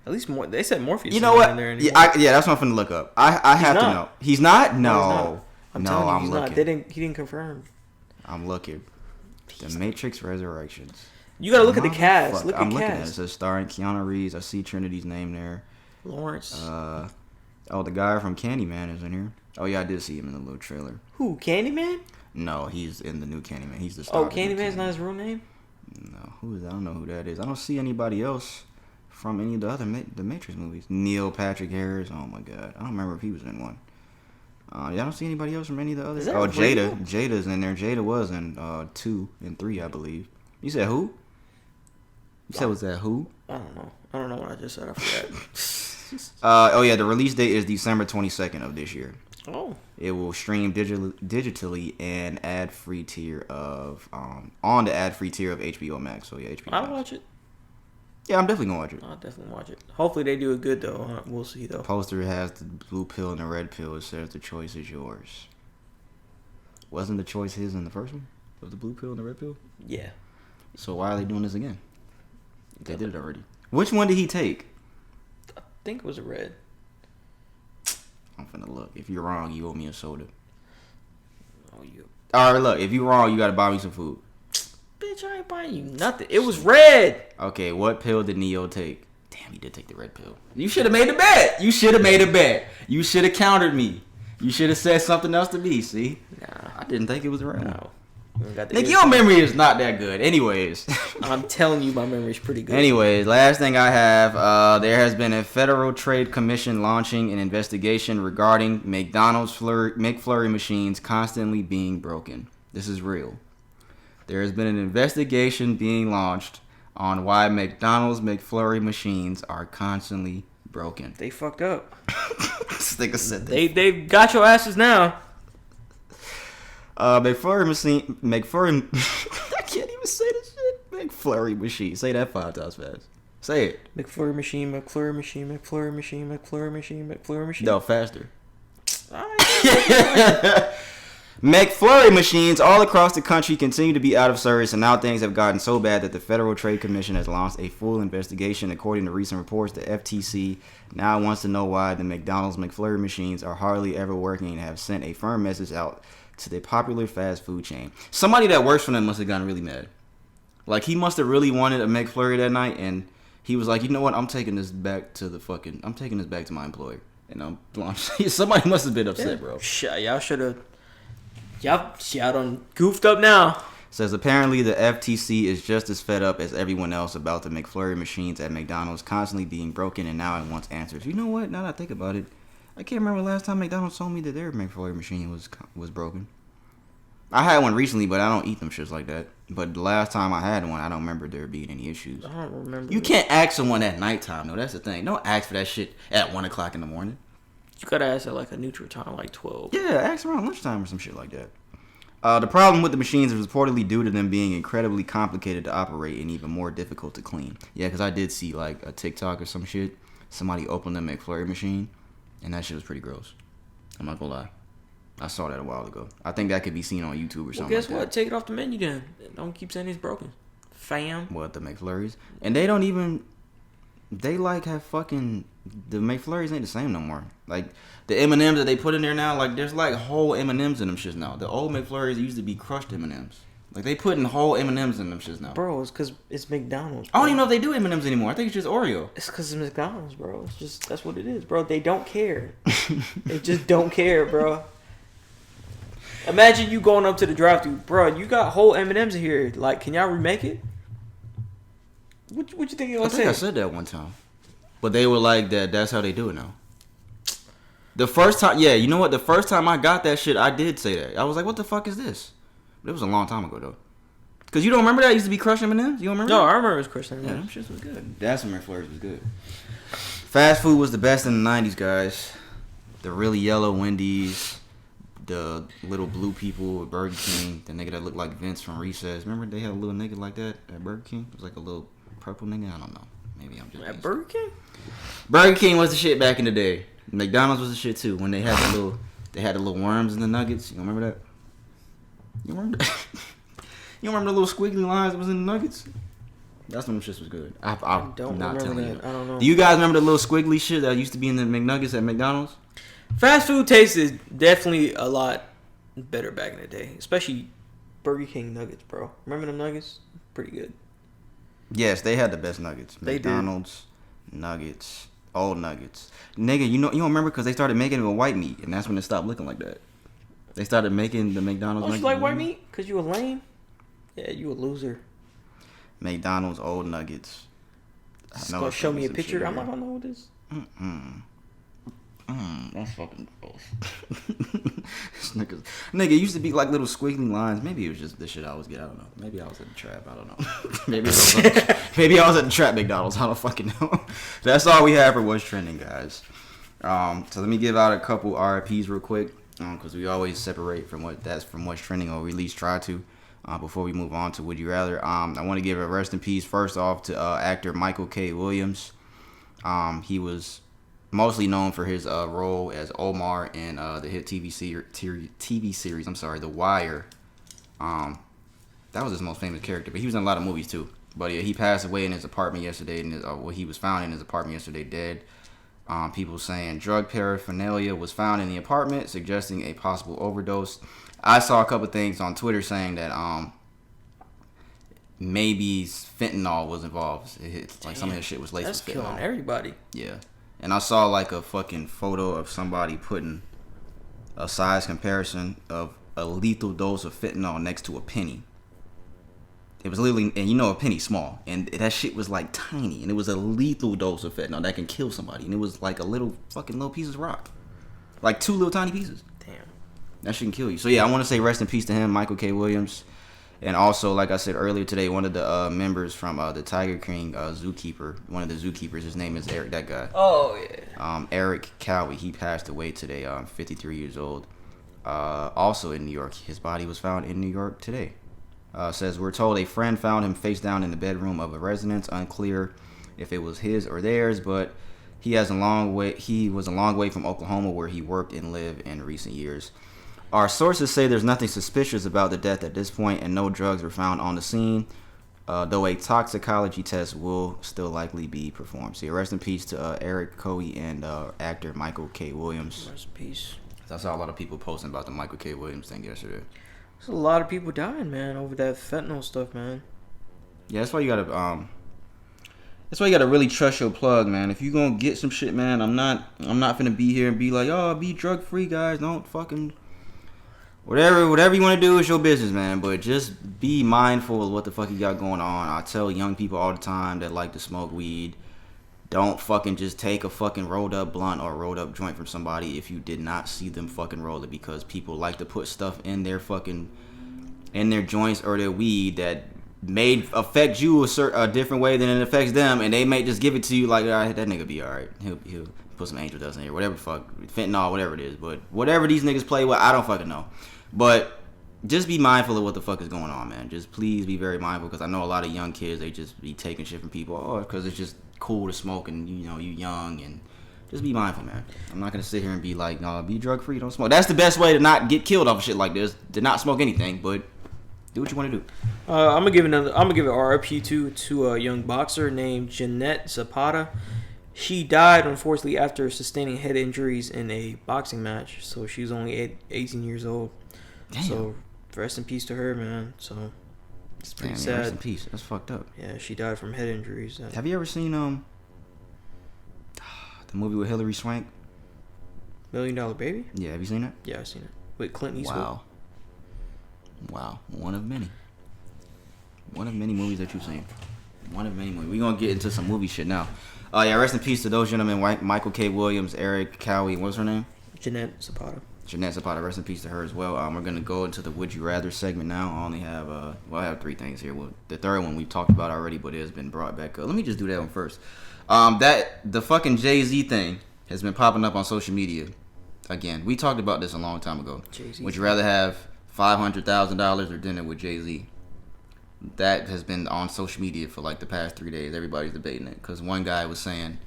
At least more. They said Morpheus. You is know not what? in there anymore. Yeah, that's what I'm finna look up. I have to not. know. He's not? No, he's No. not. I'm telling you, I'm he's looking. not. He didn't confirm. I'm looking. The Matrix Resurrections. You gotta look at the cast. Motherfucker. Look I'm at looking at it. It cast. says starring Keanu Reeves. I see Trinity's name there. Lawrence. The guy from Candyman is in here. Oh yeah, I did see him in the little trailer. Who? Candyman? No, he's in the new Candyman. He's the star. Oh, of the new Candyman's not Candyman. his real name. No, who is that? I don't know who that is. I don't see anybody else from any of the other the Matrix movies. Neil Patrick Harris. Oh my god, I don't remember if he was in one. Yeah, I don't see anybody else from any of the others. Is that Oh, Jada. real? Jada's in there. Jada was in 2 and 3, I believe. You said who? You said was that who? I don't know. I don't know what I just said. I forgot. Oh yeah, the release date is December 22nd of this year. Oh. It will stream digitally and ad-free tier of on the ad-free tier of HBO Max. So yeah, HBO I'll Max. watch it. Yeah, I'm definitely gonna watch it. I'll definitely watch it. Hopefully they do it good though. We'll see though. Poster has the blue pill and the red pill. It says the choice is yours. Wasn't the choice his in the first one? Of the blue pill and the red pill? Yeah. So why are they doing this again? They did it already. Which one did he take? I think it was a red. I'm finna look. If you're wrong, you owe me a soda. Oh, you. Alright, look. If you're wrong, you gotta buy me some food. Bitch, I ain't buying you nothing. It was red. Okay, what pill did Neo take? Damn, he did take the red pill. You should have made a bet. You should have made a bet. You should have countered me. You should have said something else to me, see? Nah. I didn't think it was red. No. We got the Nigga, your memory is not that good. Anyways. I'm telling you, my memory's pretty good. Anyways, last thing I have, there has been a Federal Trade Commission launching an investigation regarding McDonald's McFlurry machines constantly being broken. This is real. There has been an investigation being launched on why McDonald's McFlurry machines are constantly broken. They fucked up. This nigga said that. They got your asses now. McFlurry I can't even say this shit. McFlurry machine. Say that 5 times fast. Say it. McFlurry machine, McFlurry machine, McFlurry machine, McFlurry machine, McFlurry machine. No, faster. McFlurry machines all across the country continue to be out of service, and now things have gotten so bad that the Federal Trade Commission has launched a full investigation. According to recent reports, the FTC now wants to know why the McDonald's McFlurry machines are hardly ever working and have sent a firm message out to the popular fast food chain. Somebody that works for them must have gotten really mad. Like, he must have really wanted a McFlurry that night, and he was like, you know what, I'm taking this back to my employer. And somebody must have been upset, bro. Y'all done goofed up now. Says apparently the FTC is just as fed up as everyone else about the McFlurry machines at McDonald's constantly being broken, and now it wants answers. You know what? Now that I think about it, I can't remember the last time McDonald's told me that their McFlurry machine was broken. I had one recently, but I don't eat them shits like that. But the last time I had one, I don't remember there being any issues. I don't remember. You can't ask someone at nighttime, though. That's the thing. Don't ask for that shit at 1 o'clock in the morning. You gotta ask at like a neutral time, like 12. Yeah, ask around lunchtime or some shit like that. The problem with the machines is reportedly due to them being incredibly complicated to operate and even more difficult to clean. Yeah, because I did see like a TikTok or some shit. Somebody opened the McFlurry machine, and that shit was pretty gross. I'm not gonna lie. I saw that a while ago. I think that could be seen on YouTube or something. Well, guess like what? that. Take it off the menu then. Don't keep saying it's broken. Fam. What, the McFlurries? And they don't even... They like have fucking... The McFlurries ain't the same no more. Like, the M&Ms that they put in there now, like, there's like whole M&Ms in them shits now. The old McFlurries used to be crushed M&Ms. Like, they putting whole M&Ms in them shits now. Bro, it's because it's McDonald's, I bro. don't even know if they do M&Ms anymore. I think it's just Oreo. It's because it's McDonald's, bro. It's just, that's what it is, bro. They don't care. They just don't care, bro. Imagine you going up to the drive-thru. Bro, you got whole M&Ms in here. Like, can y'all remake it? What you think you're going to say? I said that one time. But they were like, that's how they do it now. The first time, yeah, you know what? The first time I got that shit, I did say that. I was like, what the fuck is this? But it was a long time ago, though. Because you don't remember that? It used to be crushed M&Ms? You don't remember No, that? I remember it was crushed M&Ms. Yeah, them shits was good. That's when McFlurries was good. Fast food was the best in the 90s, guys. The really yellow Wendy's, the little blue people at Burger King, the nigga that looked like Vince from Recess. Remember they had a little nigga like that at Burger King? It was like a little purple nigga? I don't know. Maybe I'm just... At Burger King? Burger King was the shit back in the day. McDonald's was the shit too. When they had the little worms in the nuggets. You remember that? You remember that? You remember the little squiggly lines that was in the nuggets? That's when them shits was good. I don't not remember telling that. you. I don't know. Do you guys remember the little squiggly shit that used to be in the McNuggets at McDonald's? Fast food taste is definitely a lot better back in the day. Especially Burger King nuggets, bro. Remember them nuggets? Pretty good. Yes, they had the best nuggets. They McDonald's, nuggets, old nuggets. Nigga, you don't remember because they started making it with white meat, and that's when it stopped looking like that. They started making the McDonald's. Oh, you like white meat? Because you a lame? Yeah, you a loser. McDonald's old nuggets. Gonna show me a picture. I'm not gonna know what this. That's fucking gross. Nigga used to be like little squiggly lines. Maybe it was just the shit I always get. I don't know. Maybe I was at the trap. I don't know. maybe I was at the trap McDonald's. I don't fucking know. That's all we have for what's trending, guys. So let me give out a couple RIPs real quick, because we always separate from what's trending, or we at least try to. Before we move on to Would You Rather, I want to give a rest in peace first off to actor Michael K. Williams. He was mostly known for his role as Omar in the hit TV series, The Wire. That was his most famous character, but he was in a lot of movies too. But yeah, he passed away in his apartment yesterday, he was found in his apartment yesterday dead. People saying drug paraphernalia was found in the apartment, suggesting a possible overdose. I saw a couple things on Twitter saying that maybe fentanyl was involved. Like some of his shit was laced with fentanyl. That's killing everybody. Yeah. And I saw like a fucking photo of somebody putting a size comparison of a lethal dose of fentanyl next to a penny. It was literally, and you know a penny's small, and that shit was like tiny, and it was a lethal dose of fentanyl that can kill somebody, and it was like a little pieces of rock. Like 2 little tiny pieces. Damn. That shouldn't kill you. So yeah, I want to say rest in peace to him, Michael K. Williams. And also, like I said earlier today, one of the members from the Tiger King zookeeper, one of the zookeepers, his name is Eric, that guy. Oh, yeah. Eric Cowie, he passed away today, 53 years old. Also in New York. His body was found in New York today. Says, we're told a friend found him face down in the bedroom of a residence. Unclear if it was his or theirs, but He was a long way from Oklahoma, where he worked and lived in recent years. Our sources say there's nothing suspicious about the death at this point, and no drugs were found on the scene. Though a toxicology test will still likely be performed. So rest in peace to Eric Cowie and actor Michael K. Williams. Rest in peace. I saw a lot of people posting about the Michael K. Williams thing yesterday. There's a lot of people dying, man, over that fentanyl stuff, man. Yeah, that's why you gotta really trust your plug, man. If you gonna get some shit, man, I'm not finna be here and be like, oh, be drug free, guys. Don't fucking whatever you want to do is your business, man. But just be mindful of what the fuck you got going on. I tell young people all the time that like to smoke weed, don't fucking just take a fucking rolled up blunt or rolled up joint from somebody if you did not see them fucking roll it, because people like to put stuff in their joints or their weed that may affect you a different way than it affects them, and they may just give it to you like, all right, that nigga be all right. He'll put some angel dust in here, whatever the fuck, fentanyl, whatever it is. But whatever these niggas play with, I don't fucking know. But just be mindful of what the fuck is going on, man. Just please be very mindful, because I know a lot of young kids, they just be taking shit from people, because it's just cool to smoke and, you know, you young, and just be mindful, man. I'm not going to sit here and be like, no, be drug free, don't smoke. That's the best way to not get killed off of shit like this, to not smoke anything, but do what you want to do. I'm gonna give an RIP to a young boxer named Jeanette Zapata. She died, unfortunately, after sustaining head injuries in a boxing match. So she was only 18 years old. Damn. So rest in peace to her, man. So it's pretty sad. Rest in peace. That's fucked up. Yeah, she died from head injuries. Have you ever seen the movie with Hilary Swank? $1 Million Baby? Yeah, have you seen it? Yeah, I've seen it. With Clint Eastwood. Wow. One of many movies that you've seen. One of many movies. We're going to get into some movie shit now. Yeah, rest in peace to those gentlemen, Michael K. Williams, Eric Cowie, what's her name? Jeanette Zapata, rest in peace to her as well. We're going to go into the Would You Rather segment now. I only have, I have 3 things here. Well, the third one we've talked about already, but it has been brought back up. Let me just do that one first. The fucking Jay-Z thing has been popping up on social media. Again, we talked about this a long time ago. Jay-Z. Would you rather have $500,000 or dinner with Jay-Z? That has been on social media for like the past 3 days. Everybody's debating it, because one guy was saying,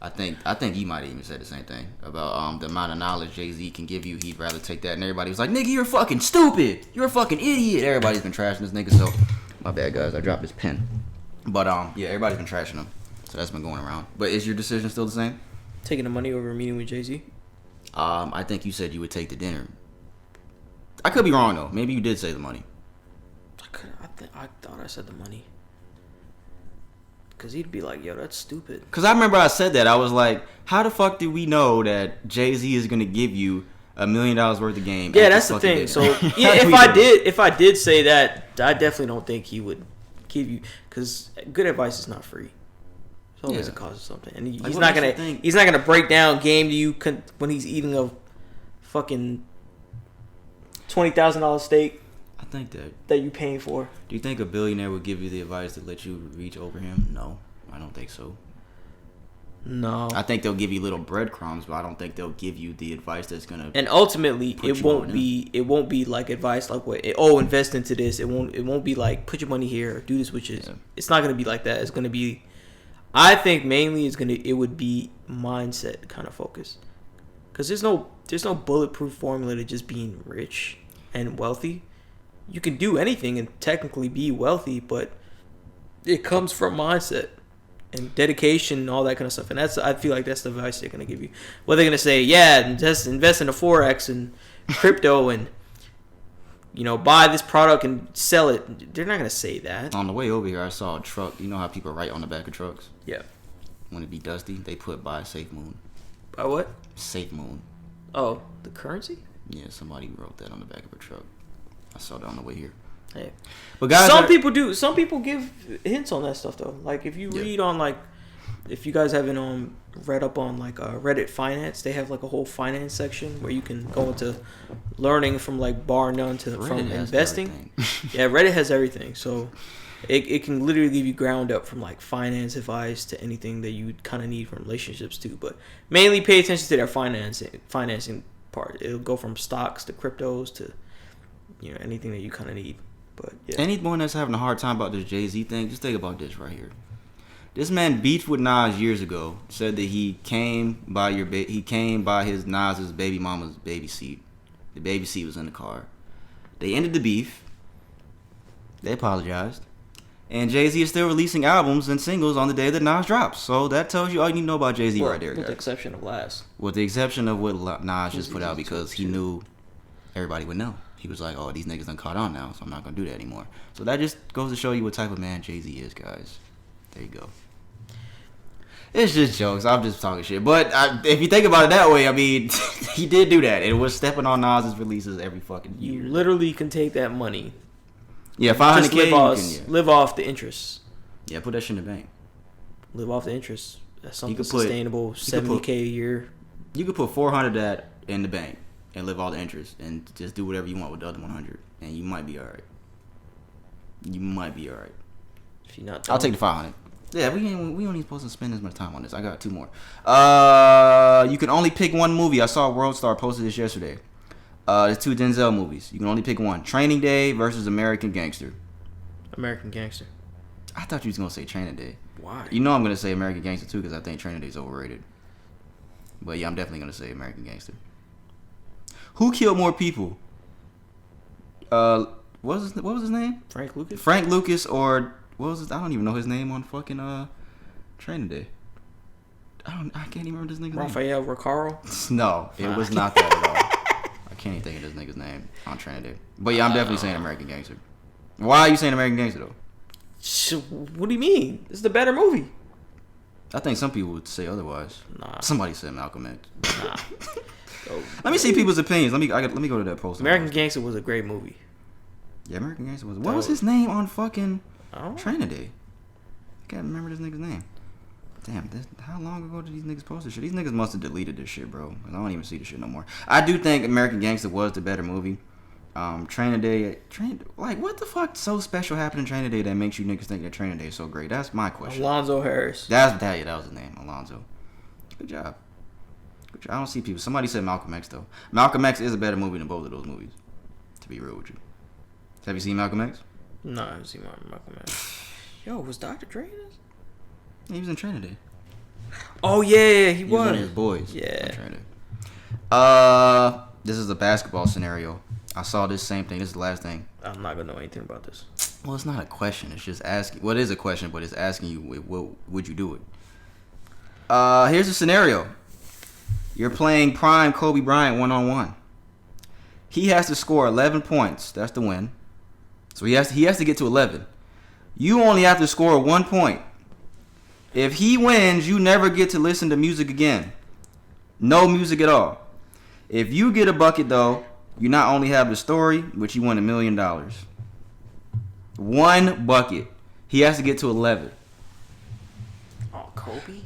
I think he might have even said the same thing about the amount of knowledge Jay-Z can give you. He'd rather take that, and everybody was like, "Nigga, you're fucking stupid. You're a fucking idiot." Everybody's been trashing this nigga. So my bad, guys. I dropped his pen. But yeah, everybody's been trashing him. So that's been going around. But is your decision still the same? Taking the money over a meeting with Jay-Z? I think you said you would take the dinner. I could be wrong though. Maybe you did say the money. I thought I said the money. Because he'd be like, yo, that's stupid. Because I remember I said that. I was like, how the fuck do we know that Jay-Z is going to give you $1 million worth of game? Yeah, that's the thing. So, yeah, if I did say that, I definitely don't think he would give you, because good advice is not free. It's always a cost of something. And he's not gonna break down game to you when he's eating a fucking $20,000 steak. I think that you paying for. Do you think a billionaire would give you the advice to let you reach over him? No, I don't think so. No, I think they'll give you little breadcrumbs, but I don't think they'll give you the advice that's gonna. And ultimately, it won't be like advice like what? Invest into this. It won't be like put your money here or do this, which is it's not gonna be like that. It's gonna be. I think mainly it would be mindset kind of focus, because there's no bulletproof formula to just being rich and wealthy. You can do anything and technically be wealthy, but it comes from mindset and dedication and all that kind of stuff. And I feel like that's the advice they're gonna give you. What they're gonna say, invest in the Forex and crypto and buy this product and sell it. They're not gonna say that. On the way over here, I saw a truck. You know how people write on the back of trucks? Yeah. When it be dusty, they put "Buy Safe Moon." By what? Safe Moon. Oh, the currency? Yeah, somebody wrote that on the back of a truck. I saw that on the way here. Hey, but guys, some people do. Some people give hints on that stuff though. Like if you read on if you guys haven't read up on Reddit finance, they have like a whole finance section where you can go into learning from bar none from investing. Yeah, Reddit has everything. So it can literally give you ground up from finance advice to anything that you kind of need from relationships too. But mainly pay attention to their financing part. It'll go from stocks to cryptos to anything that you kind of need. But yeah. Anyone that's having a hard time about this Jay-Z thing, just think about this right here. This man beefed with Nas years ago. Said that he came by his Nas's baby mama's baby seat. The baby seat was in the car. They ended the beef. They apologized. And Jay-Z is still releasing albums and singles on the day that Nas drops. So that tells you all you need to know about Jay-Z right there, guys. With the exception of last. With the exception of what Nas just put out, because he knew everybody would know. He was like, oh, these niggas done caught on now, so I'm not going to do that anymore. So that just goes to show you what type of man Jay-Z is, guys. There you go. It's just jokes. I'm just talking shit. But if you think about it that way, I mean, he did do that. It was stepping on Nas's releases every fucking year. You literally can take that money. Yeah, $500K. Live off the interest. Yeah, put that shit in the bank. Live off the interest. That's something sustainable. $70K a year. You could put 400 of that in the bank and live all the interest and just do whatever you want with the other 100, and you might be all right. You might be all right. If you're not, I'll take the 500. Yeah, we only supposed to spend as much time on this. I got 2 more. You can only pick one movie. I saw World Star posted this yesterday. There's 2 Denzel movies. You can only pick one. Training Day versus American Gangster. American Gangster. I thought you was gonna say Training Day. Why? You know I'm gonna say American Gangster too, because I think Training Day is overrated. But yeah, I'm definitely gonna say American Gangster. Who killed more people? What was his name? Frank Lucas. Frank Lucas, or what was his? I don't even know his name on fucking Training Day. I can't even remember this nigga's Rafael Recaro. name. No, it was not that at all. I can't even think of this nigga's name on Training Day. But yeah, I'm definitely saying American Gangster. Why are you saying American Gangster though? What do you mean? It's the better movie. I think some people would say otherwise. Nah. Somebody said Malcolm X. Nah. Let me see people's opinions. Let me go to that post. American Gangster was a great movie. Yeah, American Gangster was. What was his name on fucking I don't know. Training Day? I can't remember this nigga's name. Damn, how long ago did these niggas post this shit? These niggas must have deleted this shit, bro. I don't even see this shit no more. I do think American Gangster was the better movie. Training Day, like what the fuck so special happened in Training Day that makes you niggas think that Training Day is so great? That's my question. Alonzo Harris. That was his name, Alonzo. Good job. I don't see people. Somebody said Malcolm X though. Malcolm X is a better movie than both of those movies. To be real with you. Have you seen Malcolm X? No, I haven't seen Malcolm X. Yo, was Dr. Dre in this? He was in Training Day. Oh yeah, he was. One of his boys. Yeah. This is a basketball scenario. I saw this same thing. This is the last thing. I'm not gonna know anything about this. Well, it's not a question. It's just asking. Well, it is a question, but it's asking you, what would you do it? Here's the scenario. You're playing prime Kobe Bryant 1-on-1. He has to score 11 points. That's the win. So he has to get to 11. You only have to score 1 point. If he wins, you never get to listen to music again. No music at all. If you get a bucket, though, you not only have the story, but you win $1 million. 1 bucket. He has to get to 11. Oh, Kobe?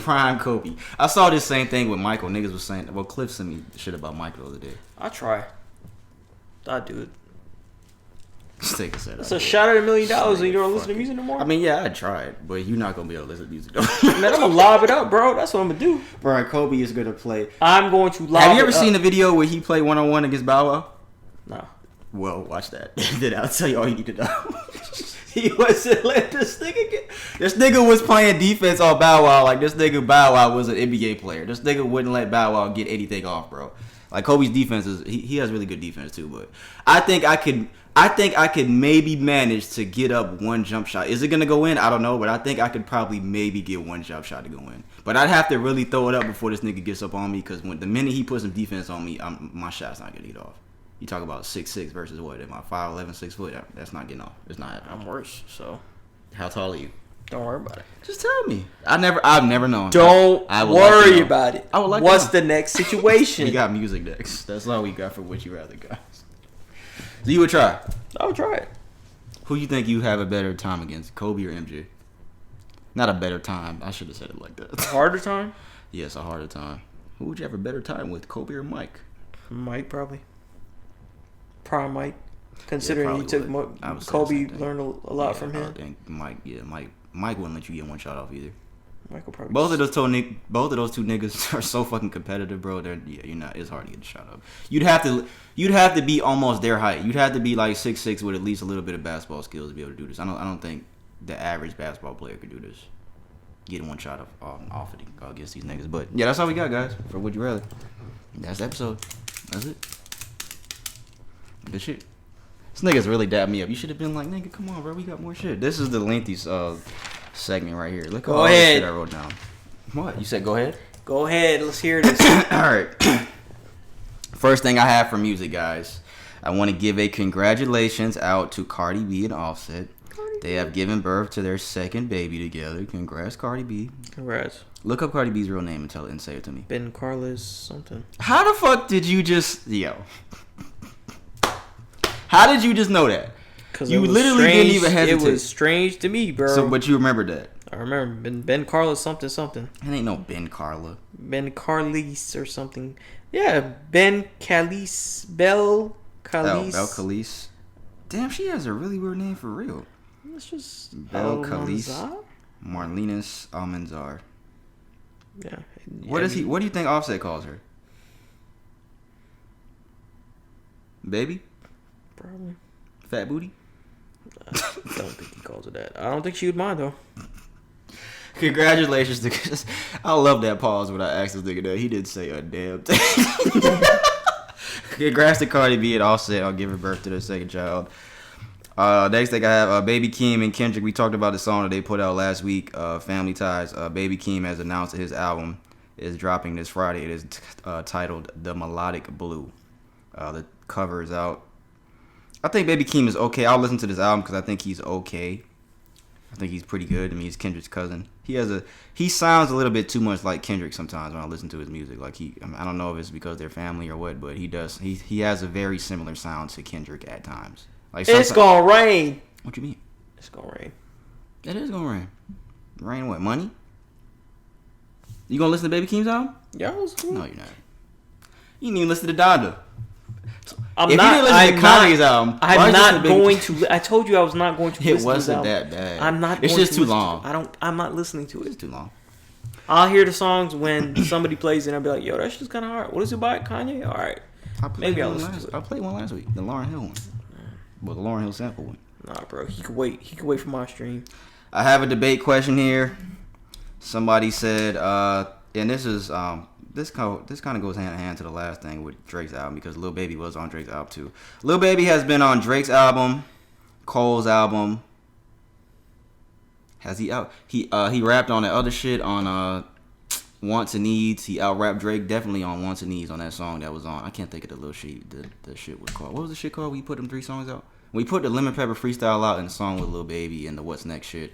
Prime Kobe. I saw this same thing with Michael. Niggas was saying, well, Cliff sent me shit about Michael the other day. I'll try. I'll do it. Just take a set. It's a shot at $1 million and you don't listen to music no more? I mean, yeah, I'd try it, but you're not going to be able to listen to music, though. Man, I'm going to lob it up, bro. That's what I'm going to do. Bro, Kobe is going to play. I'm going to lob it up. Have you ever seen the video where he played 1-on-1 against Bow Wow? No. Well, watch that. Then I'll tell you all you need to know. He wasn't letting this nigga get... This nigga was playing defense on Bow Wow like this nigga Bow Wow was an NBA player. This nigga wouldn't let Bow Wow get anything off, bro. Like, Kobe's defense is... He has really good defense, too, but... I think I could maybe manage to get up 1 jump shot. Is it going to go in? I don't know, but I think I could probably maybe get 1 jump shot to go in. But I'd have to really throw it up before this nigga gets up on me, because the minute he puts some defense on me, my shot's not going to get off. You talk about 6'6" versus what? Am I 5'11", 6 foot? That's not getting off. It's not happening. I'm worse, so... How tall are you? Don't worry about it. Just tell me. I've never known. Don't I would worry like to know. about it. I would like What's to know. the next situation? We got music next. That's all we got for Would You Rather, guys. So you would try? I would try it. Who you think you have a better time against, Kobe or MJ? Not a better time. I should have said it like that. Harder time? Yes, a harder time. Who would you have a better time with, Kobe or Mike? Mike, probably. Prime Mike. Considering he took Kobe, learned a lot from him. I think Mike wouldn't let you get 1 shot off either. Michael probably. Both of those two niggas are so fucking competitive, bro. You're not. It's hard to get a shot up. You'd have to be almost their height. You'd have to be like 6'6" with at least a little bit of basketball skills to be able to do this. I don't think the average basketball player could do this. Get one shot off it against these niggas. But yeah, that's all we got, guys, for Would You Rather. That's the episode. That's it. Good shit. This nigga's really dabbed me up. You should have been like, nigga, come on, bro. We got more shit. This is the lengthy segment right here. Look at all the shit I wrote down. What? You said go ahead? Go ahead. Let's hear this. All right. First thing I have for music, guys. I want to give a congratulations out to Cardi B and Offset. They have given birth to their second baby together. Congrats, Cardi B. Congrats. Look up Cardi B's real name and tell it and say it to me. Ben Carlos something. How the fuck did you just... Yo. How did you just know that? You literally didn't even hesitate. It was strange to me, bro. So, but you remembered that? I remember Ben Carlos something. It ain't no Ben Carla. Ben Carlis or something. Yeah, Ben Calise. Bel Calise. Bel Calise. Damn, she has a really weird name for real. It's just Bel Calise. Marlenas Almanzar. Yeah. What do you think Offset calls her? Baby? Probably. Fat booty? I don't think he calls her that. I don't think she would mind though. Congratulations to... I love that pause when I asked this nigga that. He didn't say a damn thing. Congrats to Cardi B and Offset on giving birth to their second child. Next thing I have, Baby Keem and Kendrick. We talked about the song that they put out last week, Family Ties. Baby Keem has announced that his album is dropping this Friday. It is titled The Melodic Blue. The cover is out. I think Baby Keem is okay. I'll listen to this album because I think he's okay. I think he's pretty good. I mean, he's Kendrick's cousin. He sounds a little bit too much like Kendrick sometimes when I listen to his music. Like I don't know if it's because they're family or what, but he does. He has a very similar sound to Kendrick at times. Like it's gonna rain. What you mean? It's gonna rain. It is gonna rain. Rain what? Money? You gonna listen to Baby Keem's album? Yeah, no, you're not. You didn't even listen to Donda. I'm not going to. I told you I was not going to. It wasn't that bad. I'm not. It's just too long. I'm not listening to it. It's too long. I'll hear the songs when somebody plays it and I'll be like, yo, that shit's kind of hard. What is it by Kanye? All right. Maybe I'll listen to it. I played one last week. The Lauryn Hill one. Well, the Lauryn Hill sample one. Nah, bro. He could wait. He could wait for my stream. I have a debate question here. Somebody said, and this is this kind of goes hand in hand to the last thing with Drake's album because Lil Baby was on Drake's album too. Lil Baby has been on Drake's album, Cole's album. Has he out? He rapped on that other shit on Wants and Needs. He out-rapped Drake definitely on Wants and Needs on that song that was on. I can't think of the little shit the shit was called. What was the shit called? We put them 3 songs out. We put the Lemon Pepper freestyle out and the song with Lil Baby and the What's Next shit.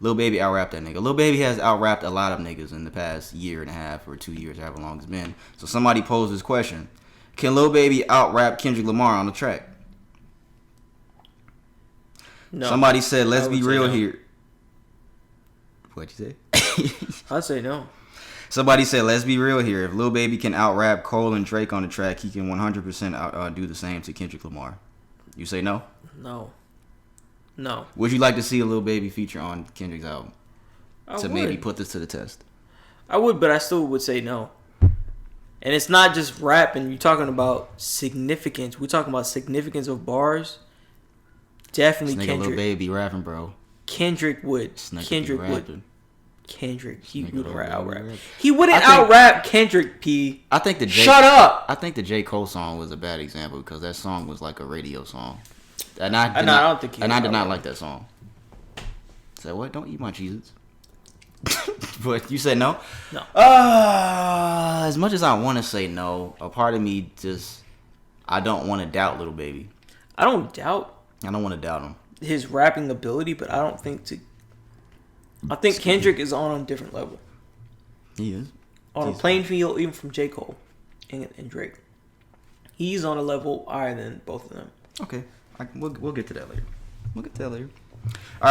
Lil Baby out-rapped that nigga. Lil Baby has out-rapped a lot of niggas in the past year and a half or 2 years, however long it's been. So somebody posed this question. Can Lil Baby out-rap Kendrick Lamar on the track? No. Somebody said, let's be real here. What'd you say? I'd say no. Somebody said, let's be real here. If Lil Baby can out-rap Cole and Drake on the track, he can 100% do the same to Kendrick Lamar. You say no? No. No. Would you like to see a Lil Baby feature on Kendrick's album? I would. Maybe put this to the test? I would, but I still would say no. And it's not just rapping. You're talking about significance. We're talking about significance of bars. Definitely this nigga Kendrick. Lil Baby rapping, bro. Kendrick would. Kendrick would. Kendrick. He wouldn't out-rap. He wouldn't out-rap Kendrick, P. I think Shut up! I think the J. Cole song was a bad example because that song was like a radio song. And I did not like that song. Say what? Don't eat my Cheez-Its. But you said no? No. As much as I want to say no, a part of me just... I don't want to doubt Lil Baby. I don't want to doubt him. His rapping ability, but I don't think to... I think Kendrick is on a different level. He is. On a playing field, even from J. Cole and Drake. He's on a level higher than both of them. Okay. We'll get to that later. All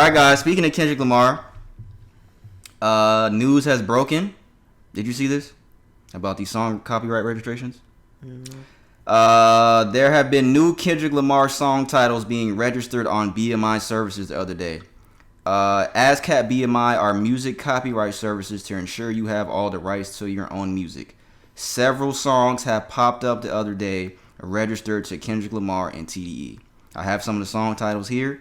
right, guys. Speaking of Kendrick Lamar, news has broken. Did you see this about these song copyright registrations? Mm-hmm. There have been new Kendrick Lamar song titles being registered on BMI services the other day. ASCAP BMI are music copyright services to ensure you have all the rights to your own music. Several songs have popped up the other day registered to Kendrick Lamar and TDE. I have some of the song titles here.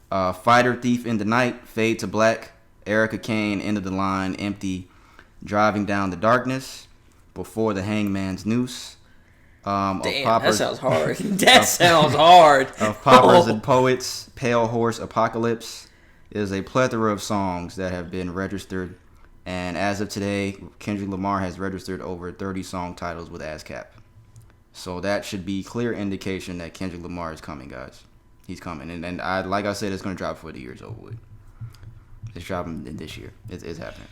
Fighter Thief in the Night, Fade to Black, Erica Kane, End of the Line, Empty, Driving Down the Darkness, Before the Hangman's Noose. Damn, that sounds hard. That sounds hard. Of Poppers and Poets, Pale Horse Apocalypse is a plethora of songs that have been registered. And as of today, Kendrick Lamar has registered over 30 song titles with ASCAP. So that should be clear indication that Kendrick Lamar is coming, guys. He's coming. And like I said, it's going to drop before the year's over with. It's dropping this year. It's happening.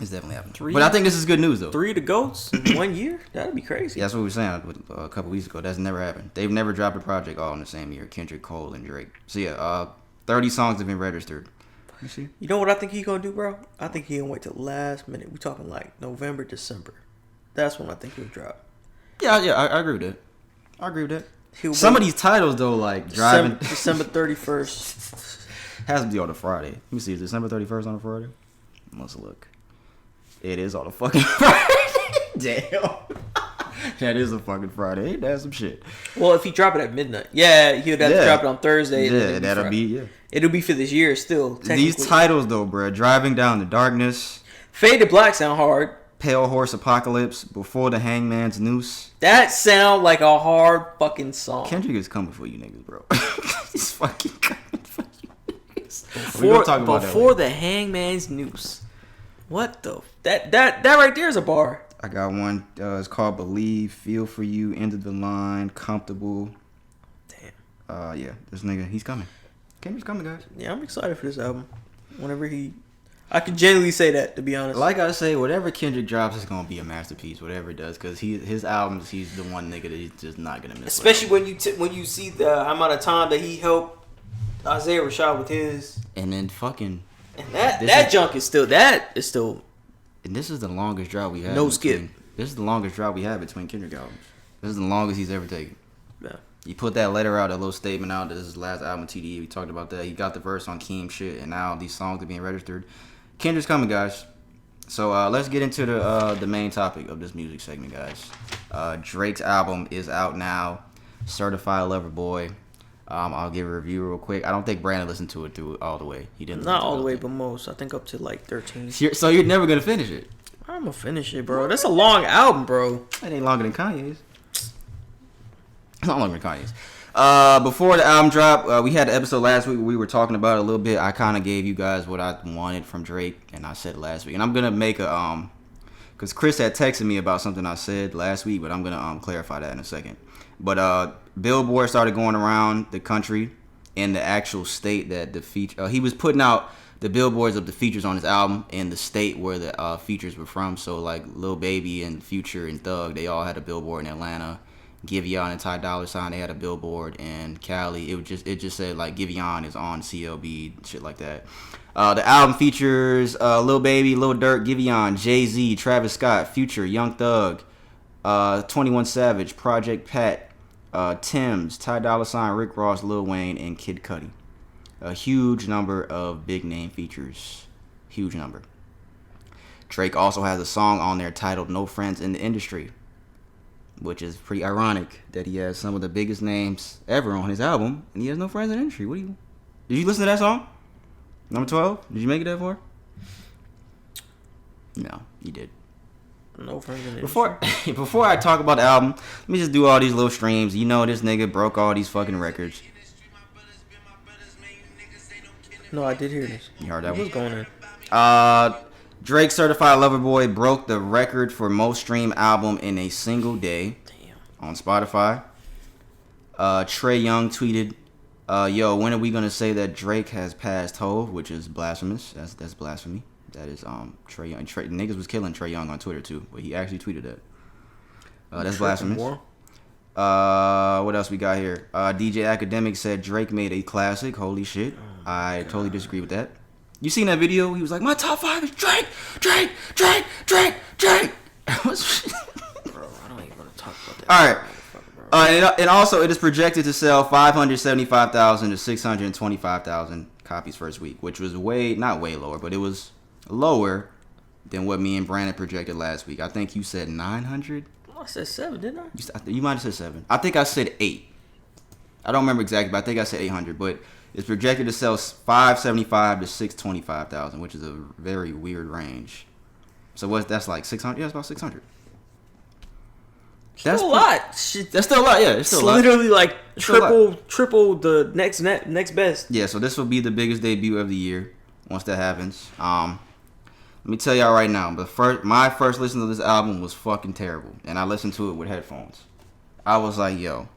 It's definitely happening. But I think this is good news, though. 3 to GOATs in 1 year? That'd be crazy. Yeah, that's what we were saying a couple weeks ago. That's never happened. They've never dropped a project all in the same year. Kendrick, Cole, and Drake. So yeah, 30 songs have been registered. You see? You know what I think he's going to do, bro? I think he'll wait till last minute. We're talking like November, December. That's when I think he'll drop. Yeah, I agree with that. Some of these titles, though, like driving... December 31st. Has to be on a Friday. Let me see. Is December 31st on a Friday? Let's look. It is on a fucking Friday. Damn. That is a fucking Friday. Ain't that some shit? Well, if he drop it at midnight. Yeah, he would have to drop it on Thursday. Yeah, that'll be, yeah. It'll be for this year still. These titles, though, bro. Driving Down the Darkness. Fade to Black sound hard. Pale Horse Apocalypse. Before the Hangman's Noose. That sound like a hard fucking song. Kendrick is coming for you niggas, bro. He's fucking coming for you niggas. Before the Hangman's Noose. What the... That right there is a bar. I got one. It's called Believe, Feel for You, End of the Line, Comfortable. Damn. Yeah, this nigga, he's coming. Kendrick's coming, guys. Yeah, I'm excited for this album. Whenever I can genuinely say that, to be honest. Like I say, whatever Kendrick drops is gonna be a masterpiece. Whatever it does, because his albums, he's the one nigga that he's just not gonna miss. Especially when you see the amount of time that he helped Isaiah Rashad with his. And then fucking. And that junk is still. And this is the longest drought we had. No skip. This is the longest drought we had between Kendrick albums. This is the longest he's ever taken. Yeah. He put that letter out, that little statement out. This is his last album, TDE. We talked about that. He got the verse on Keem shit, and now these songs are being registered. Kendrick's coming, guys. So let's get into the main topic of this music segment, guys. Drake's album is out now. Certified Lover Boy. I'll give a review real quick. I don't think Brandon listened to it through all the way. He didn't. Not all the way, but most. I think up to like 13. So you're never gonna finish it? I'm gonna finish it, bro. That's a long album, bro. That ain't longer than Kanye's. It's not longer than Kanye's. Before the album drop, we had an episode last week where we were talking about it a little bit. I kind of gave you guys what I wanted from Drake, and I said it last week. And I'm gonna make a because Chris had texted me about something I said last week, but I'm gonna clarify that in a second. But Billboard started going around the country in the actual state that the feature. He was putting out the billboards of the features on his album in the state where the features were from. So like Lil Baby and Future and Thug, they all had a billboard in Atlanta. Giveon and Ty Dolla $ign, they had a billboard in Cali. It just said like Giveon is on CLB, shit like that. The album features Lil Baby, Lil Durk, Giveon, Jay-Z, Travis Scott, Future, Young Thug, 21 Savage, Project Pat, Tim's, Ty Dolla $ign, Rick Ross, Lil Wayne, and Kid Cudi. A huge number of big name features. Huge number. Drake also has a song on there titled No Friends in the Industry, which is pretty ironic that he has some of the biggest names ever on his album, and he has no friends in the industry. Did you listen to that song? Number 12? Did you make it that far? No, you did. No friends in the industry. Before I talk about the album, let me just do all these little streams. You know this nigga broke all these fucking records. No, I did hear this. You heard that? What's going on? Drake Certified Lover Boy broke the record for most streamed album in a single day. Damn. On Spotify. Trey Young tweeted, yo, when are we gonna say that Drake has passed Hov? Which is blasphemous. That's blasphemy. That is Trey Young. Niggas was killing Trey Young on Twitter too, but he actually tweeted that. That's blasphemous. What else we got here? DJ Academic said Drake made a classic. Holy shit. I totally disagree with that. You seen that video? He was like, my top 5 is Drake. Bro, I don't even want to talk about that. All right. And also, it is projected to sell 575,000 to 625,000 copies first week, which was not way lower, but it was lower than what me and Brandon projected last week. I think you said 900. I said 7, didn't I? You might have said 7. I think I said 8. I don't remember exactly, but I think I said 800. But It's projected to sell 575 to 625,000, which is a very weird range. So that's like 600? Yeah, it's about 600. That's still a lot. Shit. That's still a lot. Yeah, it's still a lot. Literally like triple the next best. Yeah, so this will be the biggest debut of the year once that happens. Let me tell y'all right now, my first listen to this album was fucking terrible, and I listened to it with headphones. I was like, yo.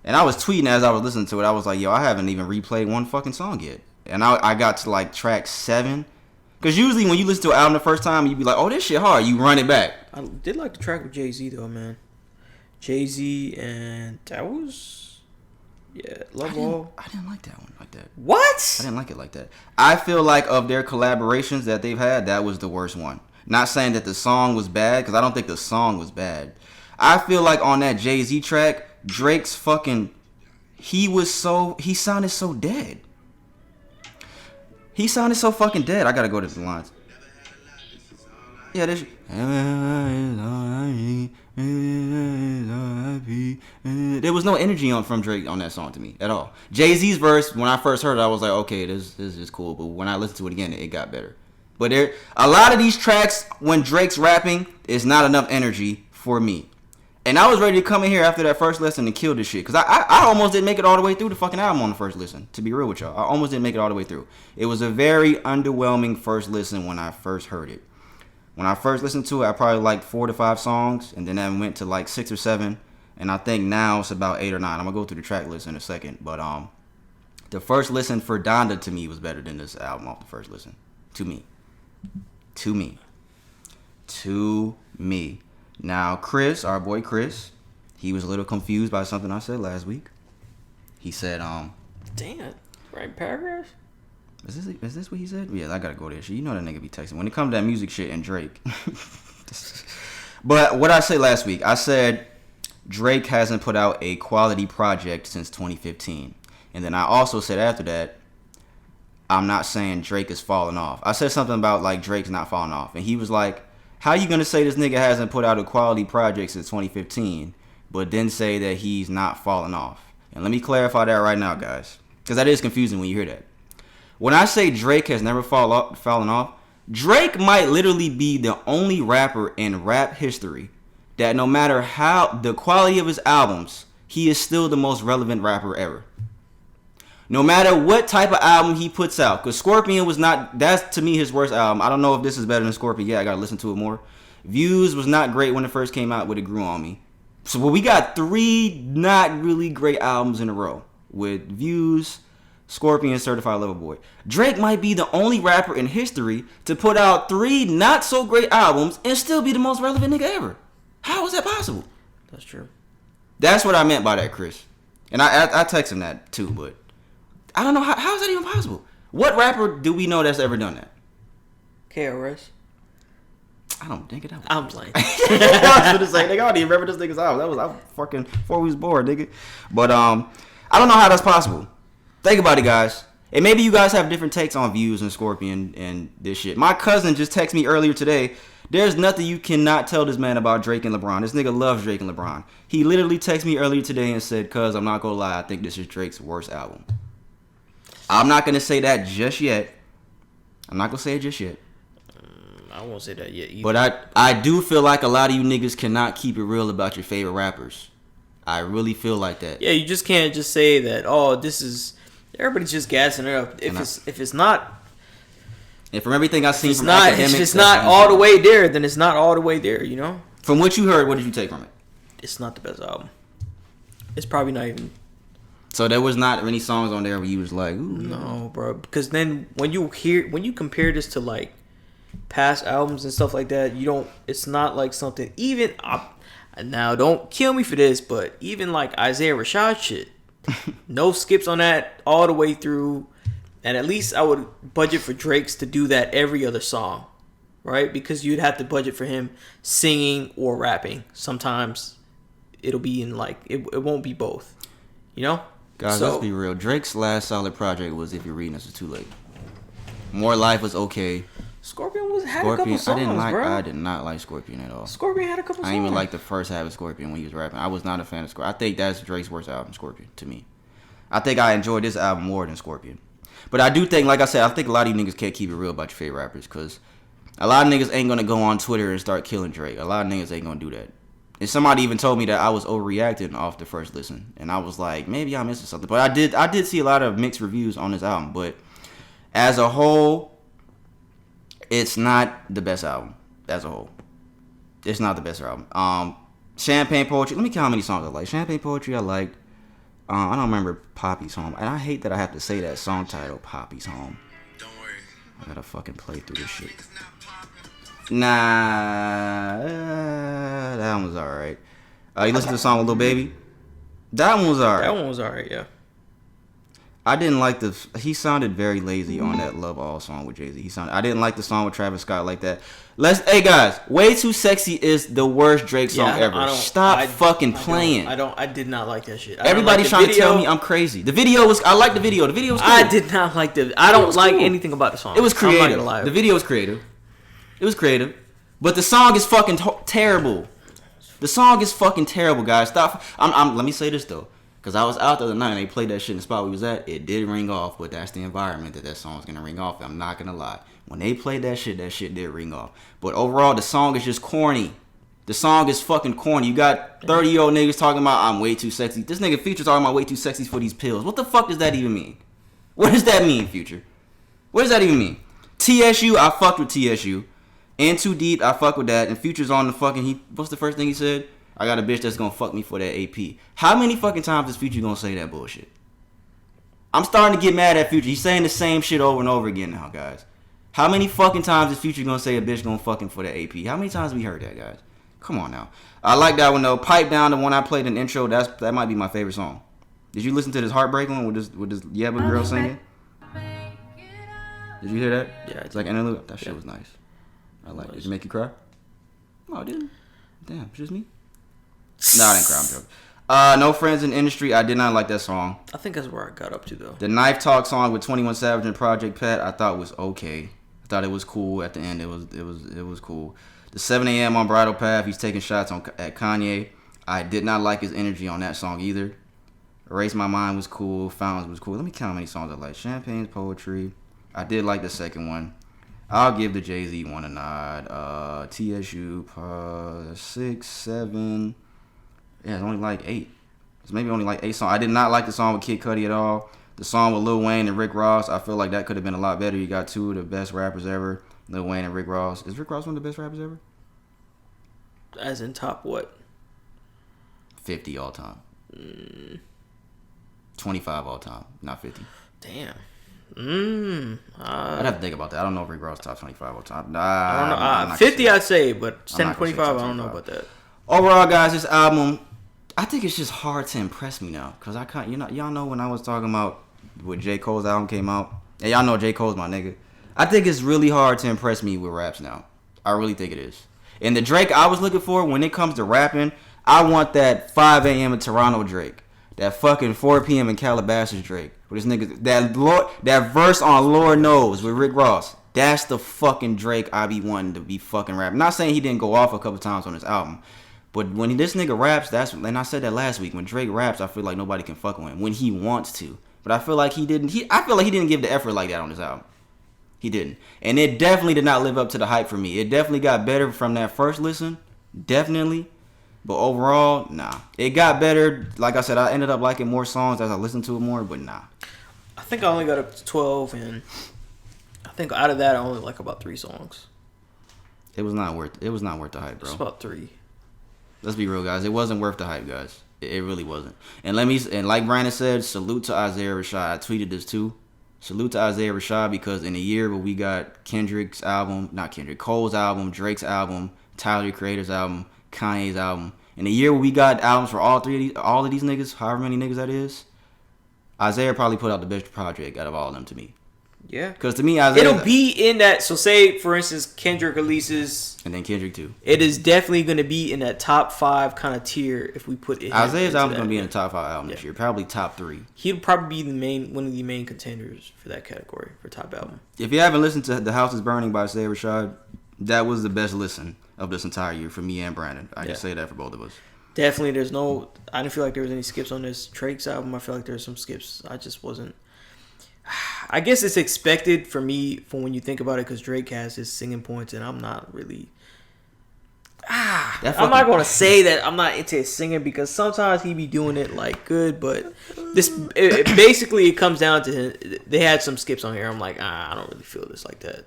And I was tweeting as I was listening to it. I was like, yo, I haven't even replayed one fucking song yet. And I got to like track 7. Because usually when you listen to an album the first time, you be like, oh, this shit hard. You run it back. I did like the track with Jay-Z, though, man. Jay-Z, and that was... Yeah, Love All. I didn't like that one like that. What? I didn't like it like that. I feel like of their collaborations that they've had, that was the worst one. Not saying that the song was bad, because I don't think the song was bad. I feel like on that Jay-Z track, Drake's fucking... He sounded so dead. He sounded so fucking dead. I gotta go to the lines. Yeah, this. There was no energy from Drake on that song to me at all. Jay-Z's verse, when I first heard it, I was like, okay, this is cool. But when I listened to it again, it got better. But a lot of these tracks, when Drake's rapping, is not enough energy for me. And I was ready to come in here after that first listen and kill this shit. Because I almost didn't make it all the way through the fucking album on the first listen. To be real with y'all. I almost didn't make it all the way through. It was a very underwhelming first listen when I first heard it. When I first listened to it, I probably liked 4 to 5 songs. And then that went to like 6 or 7. And I think now it's about 8 or 9. I'm going to go through the track list in a second. But the first listen for Donda to me was better than this album off the first listen. To me. Now, Chris, our boy Chris, he was a little confused by something I said last week. He said, Damn, right paragraph? Is this what he said? Yeah, I gotta go there. You know that nigga be texting. When it comes to that music shit and Drake. But what I said last week, I said Drake hasn't put out a quality project since 2015. And then I also said after that, I'm not saying Drake is falling off. I said something about like Drake's not falling off. And he was like, how you gonna say this nigga hasn't put out a quality project since 2015, but then say that he's not falling off? And let me clarify that right now, guys, because that is confusing when you hear that. When I say Drake has never fallen off, Drake might literally be the only rapper in rap history that no matter how the quality of his albums, he is still the most relevant rapper ever. No matter what type of album he puts out. Because Scorpion was not... That's, to me, his worst album. I don't know if this is better than Scorpion. Yeah, I got to listen to it more. Views was not great when it first came out, but it grew on me. So we got 3 not really great albums in a row. With Views, Scorpion, Certified Lover Boy. Drake might be the only rapper in history to put out 3 not so great albums and still be the most relevant nigga ever. How is that possible? That's true. That's what I meant by that, Chris. And I text him that too, but... I don't know how is that even possible. What rapper do we know that's ever done that? KRS. I don't think it. I'm playing. I was gonna say, nigga, I don't even remember this nigga's album. I was fucking 4 weeks bored, nigga. But I don't know how that's possible. Think about it, guys. And maybe you guys have different takes on Views and Scorpion and this shit. My cousin just texted me earlier today. There's nothing you cannot tell this man about Drake and LeBron. This nigga loves Drake and LeBron. He literally texted me earlier today and said, "Cuz, I'm not gonna lie, I think this is Drake's worst album." I'm not going to say that just yet. I won't say that yet either. But I do feel like a lot of you niggas cannot keep it real about your favorite rappers. I really feel like that. Yeah, you just can't just say that, oh, this is... Everybody's just gassing it up. If it's not... And from everything I've seen from academics... If it's not all the way there, then it's not all the way there, you know? From what you heard, what did you take from it? It's not the best album. It's probably not even... So there was not any songs on there where you was like, ooh. No, bro. Because then when you compare this to like past albums and stuff like that, it's not like something even now don't kill me for this, but even like Isaiah Rashad shit. No skips on that all the way through. And at least I would budget for Drake's to do that every other song. Right? Because you'd have to budget for him singing or rapping. Sometimes it'll be in like it won't be both. You know? Guys, let's be real. Drake's last solid project was If You're Reading This Is Too Late. More Life was okay. Scorpion had a couple songs, bro. I did not like Scorpion at all. Scorpion had a couple songs. I didn't even like the first half of Scorpion when he was rapping. I was not a fan of Scorpion. I think that's Drake's worst album, Scorpion, to me. I think I enjoyed this album more than Scorpion. But I do think, like I said, I think a lot of you niggas can't keep it real about your favorite rappers because a lot of niggas ain't gonna go on Twitter and start killing Drake. A lot of niggas ain't gonna do that. And somebody even told me that I was overreacting off the first listen, and I was like, maybe I'm missing something. But I did see a lot of mixed reviews on this album. But as a whole, it's not the best album. As a whole, it's not the best album. Champagne Poetry. Let me count how many songs I like. Champagne Poetry I liked. I don't remember Poppy's Home, and I hate that I have to say that song title, Poppy's Home. Don't worry. I gotta fucking play through this shit. Nah, that one was alright. You listen to the song with Lil Baby? That one was alright. That one was alright, yeah. I didn't like he sounded very lazy on that Love All song with Jay-Z. I didn't like the song with Travis Scott like that. Hey guys, Way Too Sexy is the worst Drake song ever. Stop fucking playing. I did not like that shit. Everybody's trying to tell me I'm crazy. I like the video. The video was cool. I did not like I don't like anything about the song. It was creative. The video was creative. It was creative. But the song is fucking terrible. The song is fucking terrible, guys. Stop. Let me say this though. Because I was out the other night and they played that shit in the spot we was at. It did ring off, but that's the environment that song's going to ring off. I'm not going to lie. When they played that shit did ring off. But overall, the song is just corny. The song is fucking corny. You got 30-year-old niggas talking about I'm way too sexy. This nigga Future talking about way too sexy for these pills. What the fuck does that even mean? What does that mean, Future? What does that even mean? TSU, I fucked with TSU. In Too Deep, I fuck with that. And Future's on the fucking... What's the first thing he said? I got a bitch that's gonna fuck me for that AP. How many fucking times is Future gonna say that bullshit? I'm starting to get mad at Future. He's saying the same shit over and over again now, guys. How many fucking times is Future gonna say a bitch gonna fuck him for that AP? How many times we heard that, guys? Come on now. I like that one though. Pipe Down, the one I played in the intro, that might be my favorite song. Did you listen to this Heartbreak one with this Yebba girl singing? Did you hear that? Yeah. It's like interlude. That shit was nice. I like it. Did it make you cry? No, it didn't. Damn, it's just me. No, I didn't cry. I'm joking. No Friends in the Industry. I did not like that song. I think that's where I got up to though. The Knife Talk song with 21 Savage and Project Pat, I thought was okay. I thought it was cool. At the end, it was cool. The 7 a.m. on Bridal Path, he's taking shots at Kanye. I did not like his energy on that song either. Erase My Mind was cool. Fountains was cool. Let me count how many songs I like. Champagne's Poetry. I did like the second one. I'll give the Jay-Z one a nod. TSU, 6, 7. Yeah, it's only like 8. It's maybe only like 8 songs. I did not like the song with Kid Cudi at all. The song with Lil Wayne and Rick Ross, I feel like that could have been a lot better. You got two of the best rappers ever, Lil Wayne and Rick Ross. Is Rick Ross one of the best rappers ever? As in top what? 50 all time. 25 all time, not 50. Damn. I'd have to think about that. I don't know if Rick Ross top 25 all time. I don't know. 50 I'd say, but 10, 25, I don't know about that. Overall, guys, this album, I think it's just hard to impress me now. Because I can't, y'all know when I was talking about when J. Cole's album came out. And y'all know J. Cole's my nigga. I think it's really hard to impress me with raps now. I really think it is. And the Drake I was looking for when it comes to rapping, I want that 5 a.m. in Toronto Drake. That fucking 4 p.m. in Calabasas Drake. With this nigga, that verse on Lord Knows with Rick Ross. That's the fucking Drake I be wanting to be fucking rapping. Not saying he didn't go off a couple times on his album. But when this nigga raps, and I said that last week, when Drake raps, I feel like nobody can fuck with him when he wants to. But I feel like he didn't. I feel like he didn't give the effort like that on this album. He didn't, and it definitely did not live up to the hype for me. It definitely got better from that first listen, definitely. But overall, nah. It got better. Like I said, I ended up liking more songs as I listened to it more. But nah. I think I only got up to 12, and I think out of that, I only like about 3 songs. It was not worth the hype, bro. It's about 3. Let's be real, guys. It wasn't worth the hype, guys. It really wasn't. And like Brandon said, salute to Isaiah Rashad. I tweeted this too. Salute to Isaiah Rashad because in a year where we got Cole's album, Drake's album, Tyler the Creator's album, Kanye's album. In a year where we got albums for all of these niggas, however many niggas that is, Isaiah probably put out the best project out of all of them to me. Yeah. Because to me, Isaiah... It'll be in that... So say, for instance, Kendrick releases... And then Kendrick too. It is definitely going to be in that top 5 kind of tier if we put it... Isaiah's album's going to be in the top 5 album this year. Probably top 3. He'll probably be one of the main contenders for that category, for top album. If you haven't listened to The House is Burning by Isaiah Rashad, that was the best listen of this entire year for me and Brandon. I can say that for both of us. Definitely, there's no. I didn't feel like there was any skips on this Drake's album. I feel like there's some skips. I just wasn't. I guess it's expected for me for when you think about it because Drake has his singing points and I'm not really. I'm not gonna say that I'm not into his singing because sometimes he be doing it like good, but basically it comes down to him. They had some skips on here. I'm like, I don't really feel this like that.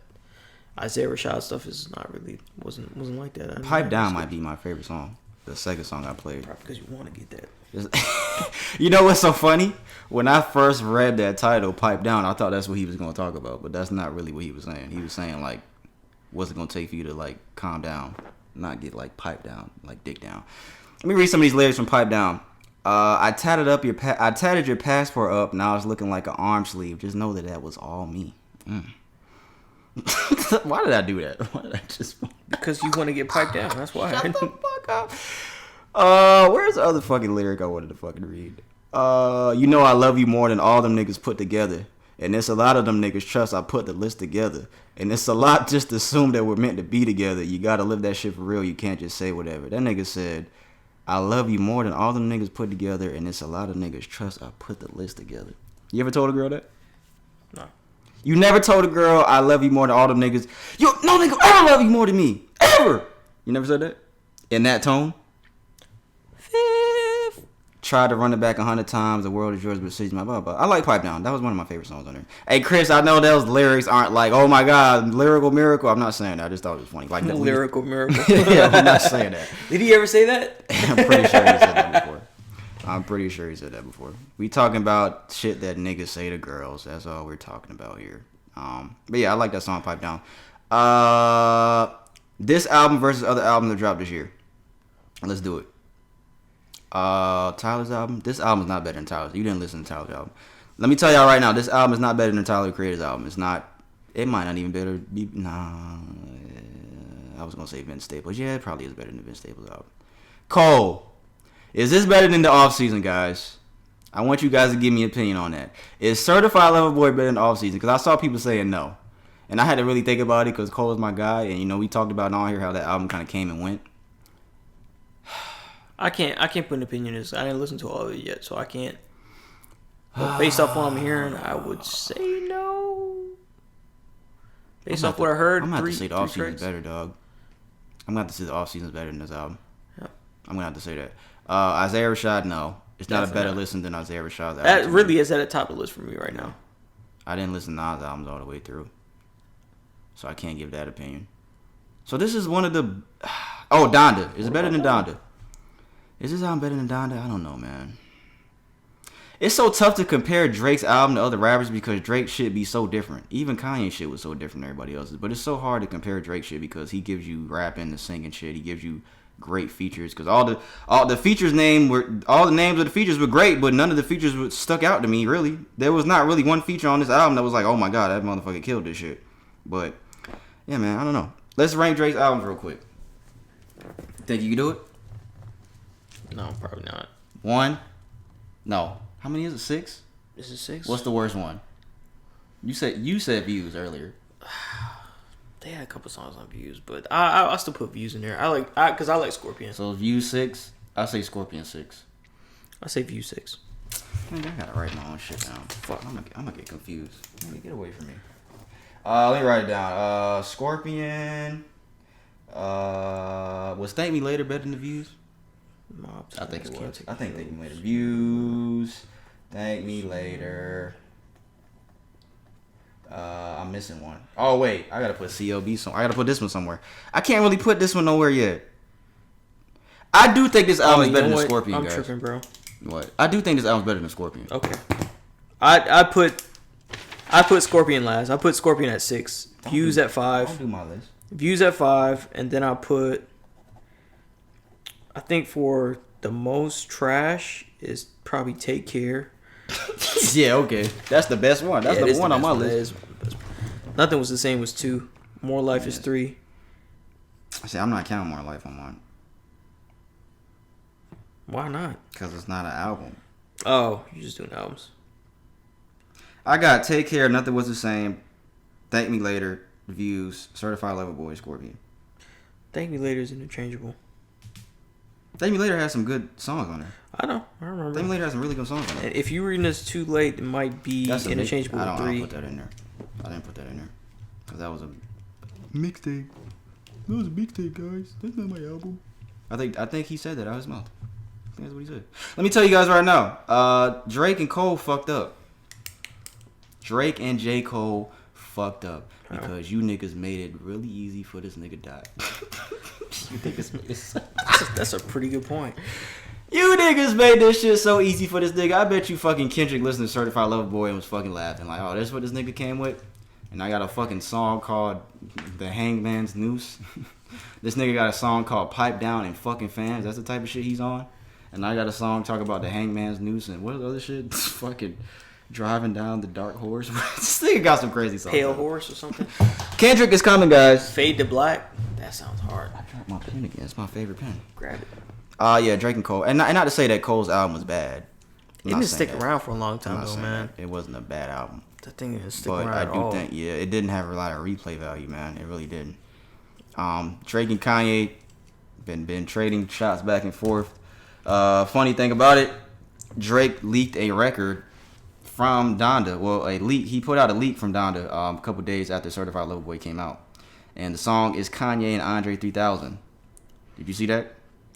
Isaiah Rashad stuff is not really wasn't like that. Pipe Down might be my favorite song. The second song I played. Probably because you want to get that. You know what's so funny? When I first read that title, Pipe Down, I thought that's what he was going to talk about, but that's not really what he was saying. He was saying, like, what's it going to take for you to, like, calm down, not get, like, pipe down, like, dick down. Let me read some of these lyrics from Pipe Down. I tatted your passport up, now it's looking like an arm sleeve. Just know that was all me. Why did I do that? Why did I just... Because you want to get piped down. That's why. Shut the fuck up. Where's the other fucking lyric I wanted to fucking read? You know I love you more than all them niggas put together. And it's a lot of them niggas trust I put the list together. And it's a lot just to assume that we're meant to be together. You gotta live that shit for real. You can't just say whatever. That nigga said, I love you more than all them niggas put together. And it's a lot of niggas trust I put the list together. You ever told a girl that? No. You never told a girl I love you more than all them niggas. Yo, no nigga ever love you more than me. Ever. You never said that? In that tone? Tried to run it back 100 times. The world is yours, but she's my blah blah. I like Pipe Down. That was one of my favorite songs on there. Hey Chris, I know those lyrics aren't like, oh my god, lyrical miracle. I'm not saying that. I just thought it was funny. Like no lyrical miracle. Yeah, I'm not saying that. Did he ever say that? I'm pretty sure he said that before. I'm pretty sure he said that before. We talking about shit that niggas say to girls. That's all we're talking about here. But yeah, I like that song Pipe Down. This album versus other albums that dropped this year. Let's do it. Tyler's album. This album is not better than Tyler's. You didn't listen to Tyler's album. Let me tell y'all right now, this album is not better than Tyler the Creator's album. It's not. It might not even better be. Nah, I was gonna say Vince Staples. Yeah, it probably is better than Vince Staples' album. Cole, is this better than the off season, guys? I want you guys to give me an opinion on that. Is Certified Lover Boy better than off season? Because I saw people saying no, and I had to really think about it because Cole is my guy, and you know we talked about on here how that album kind of came and went. I can't put an opinion on this. I didn't listen to all of it yet, so I can't. But based off what I'm hearing, I would say no. Based off what I heard, I'm gonna have to say the off season's better, dog. I'm gonna have to say the off season's better than this album. Yep. I'm gonna have to say that. Isaiah Rashad, no, it's not a better listen than Isaiah Rashad's album. That really is at the top of the list for me right now. I didn't listen to Nas albums all the way through, so I can't give that opinion. So this is one of the. Oh, Donda. Is it better than Donda? Is this album better than Donda? I don't know, man. It's so tough to compare Drake's album to other rappers because Drake shit be so different. Even Kanye shit was so different than everybody else's. But it's so hard to compare Drake shit because he gives you rapping, the singing shit. He gives you great features. Because all the features all the names of the features were great, but none of the features stuck out to me. Really, there was not really one feature on this album that was like, oh my god, that motherfucker killed this shit. But yeah, man, I don't know. Let's rank Drake's albums real quick. Think you can do it? No, probably not. 1? No. How many is it? 6? This is 6. What's the worst one? You said Views earlier. They had a couple songs on Views, but I still put Views in there. I like Scorpion. So Views 6. I say Scorpion 6. I say Views 6. I gotta write my own shit down. Fuck, I'm gonna get confused. Get away from me. Let me write it down. Scorpion. Was Thank Me Later better than the Views? I think it was. I think Thank Me Later. Views. Thank Me Later. I'm missing one. Oh wait, I gotta put CLB somewhere. I gotta put this one somewhere. I can't really put this one nowhere yet. I do think this album is better than Scorpion, guys. I'm tripping, bro. What? I do think this album's better than Scorpion. Okay. I put Scorpion last. I put Scorpion at 6. Views at 5. Don't do my list. Views at 5, and then I put. I think for the most trash is probably Take Care. Yeah, okay. That's the best one. That's the one on my list. Nothing Was the Same was 2. More Life is 3. See, I'm not counting More Life on mine. Why not? Because it's not an album. Oh, you're just doing albums. I got Take Care, Nothing Was the Same, Thank Me Later, Views, Certified Lover Boy, Scorpion. Thank Me Later is interchangeable. Thank Me Later has some good songs on there. I know. I remember. Thank Me Later has some really good songs on there. And if you're reading this too late, it might be interchangeable with 3. I don't put that in there. I didn't put that in there. Because that was a mixtape. That was a mixtape, guys. That's not my album. I think he said that out of his mouth. I think that's what he said. Let me tell you guys right now. Drake and Cole fucked up. Drake and J. Cole fucked up. Because you niggas made it really easy for this nigga to die. You niggas made it so... That's a pretty good point. You niggas made this shit so easy for this nigga. I bet you fucking Kendrick listened to Certified Lover Boy and was fucking laughing. Like, oh, that's what this nigga came with? And I got a fucking song called The Hangman's Noose. This nigga got a song called Pipe Down and Fucking Fans. That's the type of shit he's on. And I got a song talking about the Hangman's Noose and what other shit? Fucking Driving Down the Dark Horse. This nigga got some crazy songs. Pale Horse or something. Kendrick is coming, guys. Fade to Black. That sounds hard. I dropped my pen again. It's my favorite pen. Grab it. Yeah, Drake and Cole. And not to say that Cole's album was bad. It didn't stick around for a long time, though, man. It wasn't a bad album. That thing didn't stick But around I at do all. think, yeah, it didn't have a lot of replay value, man. It really didn't. Drake and Kanye been trading shots back and forth. Funny thing about it, Drake leaked a record from Donda. Well, a leak. He put out a leak from Donda a couple days after Certified Lover Boy came out, and the song is Kanye and Andre 3000. Did you see that?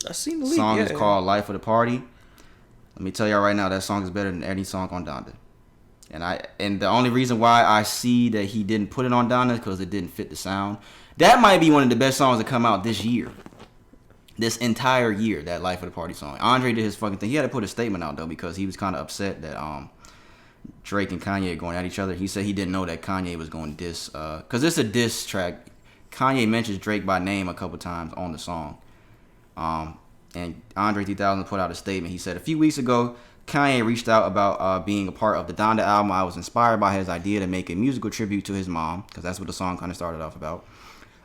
I seen the leak. The song is called Life of the Party. Let me tell y'all right now, that song is better than any song on Donda. And the only reason why I see that he didn't put it on Donda is because it didn't fit the sound. That might be one of the best songs to come out this year. This entire year, that Life of the Party song. Andre did his fucking thing. He had to put a statement out, though, because he was kind of upset that Drake and Kanye are going at each other. He said he didn't know that Kanye was going to diss. Because it's a diss track. Kanye mentions Drake by name a couple times on the song. And Andre 3000 put out a statement. He said, a few weeks ago, Kanye reached out about being a part of the Donda album. I was inspired by his idea to make a musical tribute to his mom, because that's what the song kind of started off about.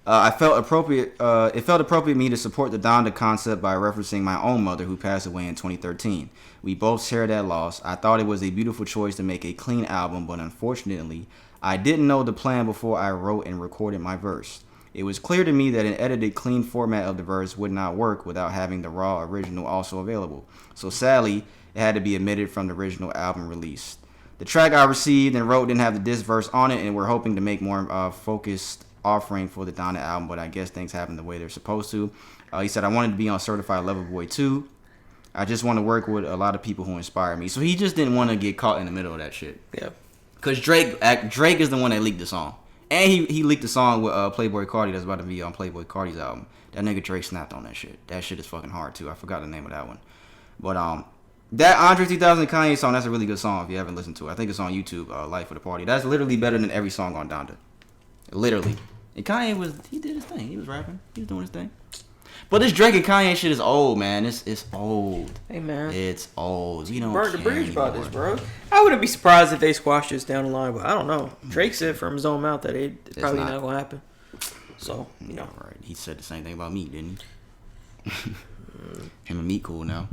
It felt appropriate to me to support the Donda concept by referencing my own mother, who passed away in 2013. We both share that loss. I thought it was a beautiful choice to make a clean album, but unfortunately, I didn't know the plan before I wrote and recorded my verse. It was clear to me that an edited, clean format of the verse would not work without having the raw original also available. So sadly, it had to be omitted from the original album release. The track I received and wrote didn't have the diss verse on it, and we're hoping to make more focused offering for the Donda album, but I guess things happen the way they're supposed to. He said, I wanted to be on Certified Lover Boy 2. I just want to work with a lot of people who inspire me. So he just didn't want to get caught in the middle of that shit. Yeah. Because Drake is the one that leaked the song. And he leaked the song with Playboy Cardi that's about to be on Playboy Cardi's album. That nigga Drake snapped on that shit. That shit is fucking hard, too. I forgot the name of that one. But that Andre 3000 Kanye song, that's a really good song if you haven't listened to it. I think it's on YouTube, Life of the Party. That's literally better than every song on Donda. Literally. And Kanye he did his thing. He was rapping. He was doing his thing. But this Drake and Kanye shit is old, man. It's old. Hey, man. It's old. You don't Burnt the bridge anymore. about this, bro. I wouldn't be surprised if they squash this down the line, but I don't know. Drake said from his own mouth that it's probably not going to happen. So, you know. Right. He said the same thing about Meek, didn't he? Him and Meek cool now.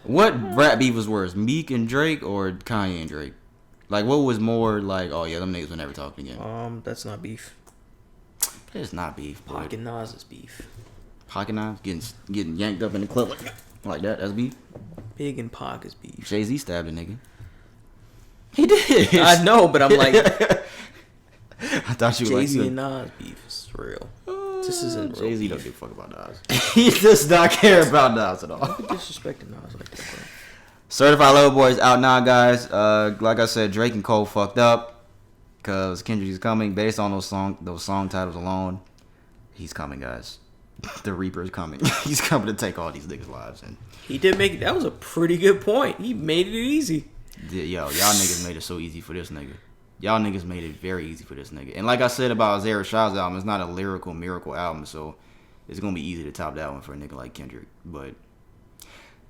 What rap beef was worse, Meek and Drake or Kanye and Drake? Like, what was more like, oh yeah, them niggas will never talk again? That's not beef. It's not beef. Pac and Nas is beef. Pocket knives getting yanked up in the club like that. That's beef. Big and Pac is beef. Jay-Z stabbed a nigga. He did. I know, but I'm like, I thought you were like, Jay-Z and Nas beef is real. This isn't real. Jay-Z don't give a fuck about Nas. He does not care about Nas at all. Disrespecting Nas like that, bro. Certified Lover Boy is out now, guys. Like I said, Drake and Cole fucked up because Kendrick is coming. Based on those song titles alone, he's coming, guys. The Reaper is coming. He's coming to take all these niggas' lives. And he did make it. That was a pretty good point. He made it easy. Yo, y'all niggas made it so easy for this nigga. Y'all niggas made it very easy for this nigga. And like I said about Isaiah Rashad's album, it's not a lyrical miracle album, so it's gonna be easy to top that one for a nigga like Kendrick. But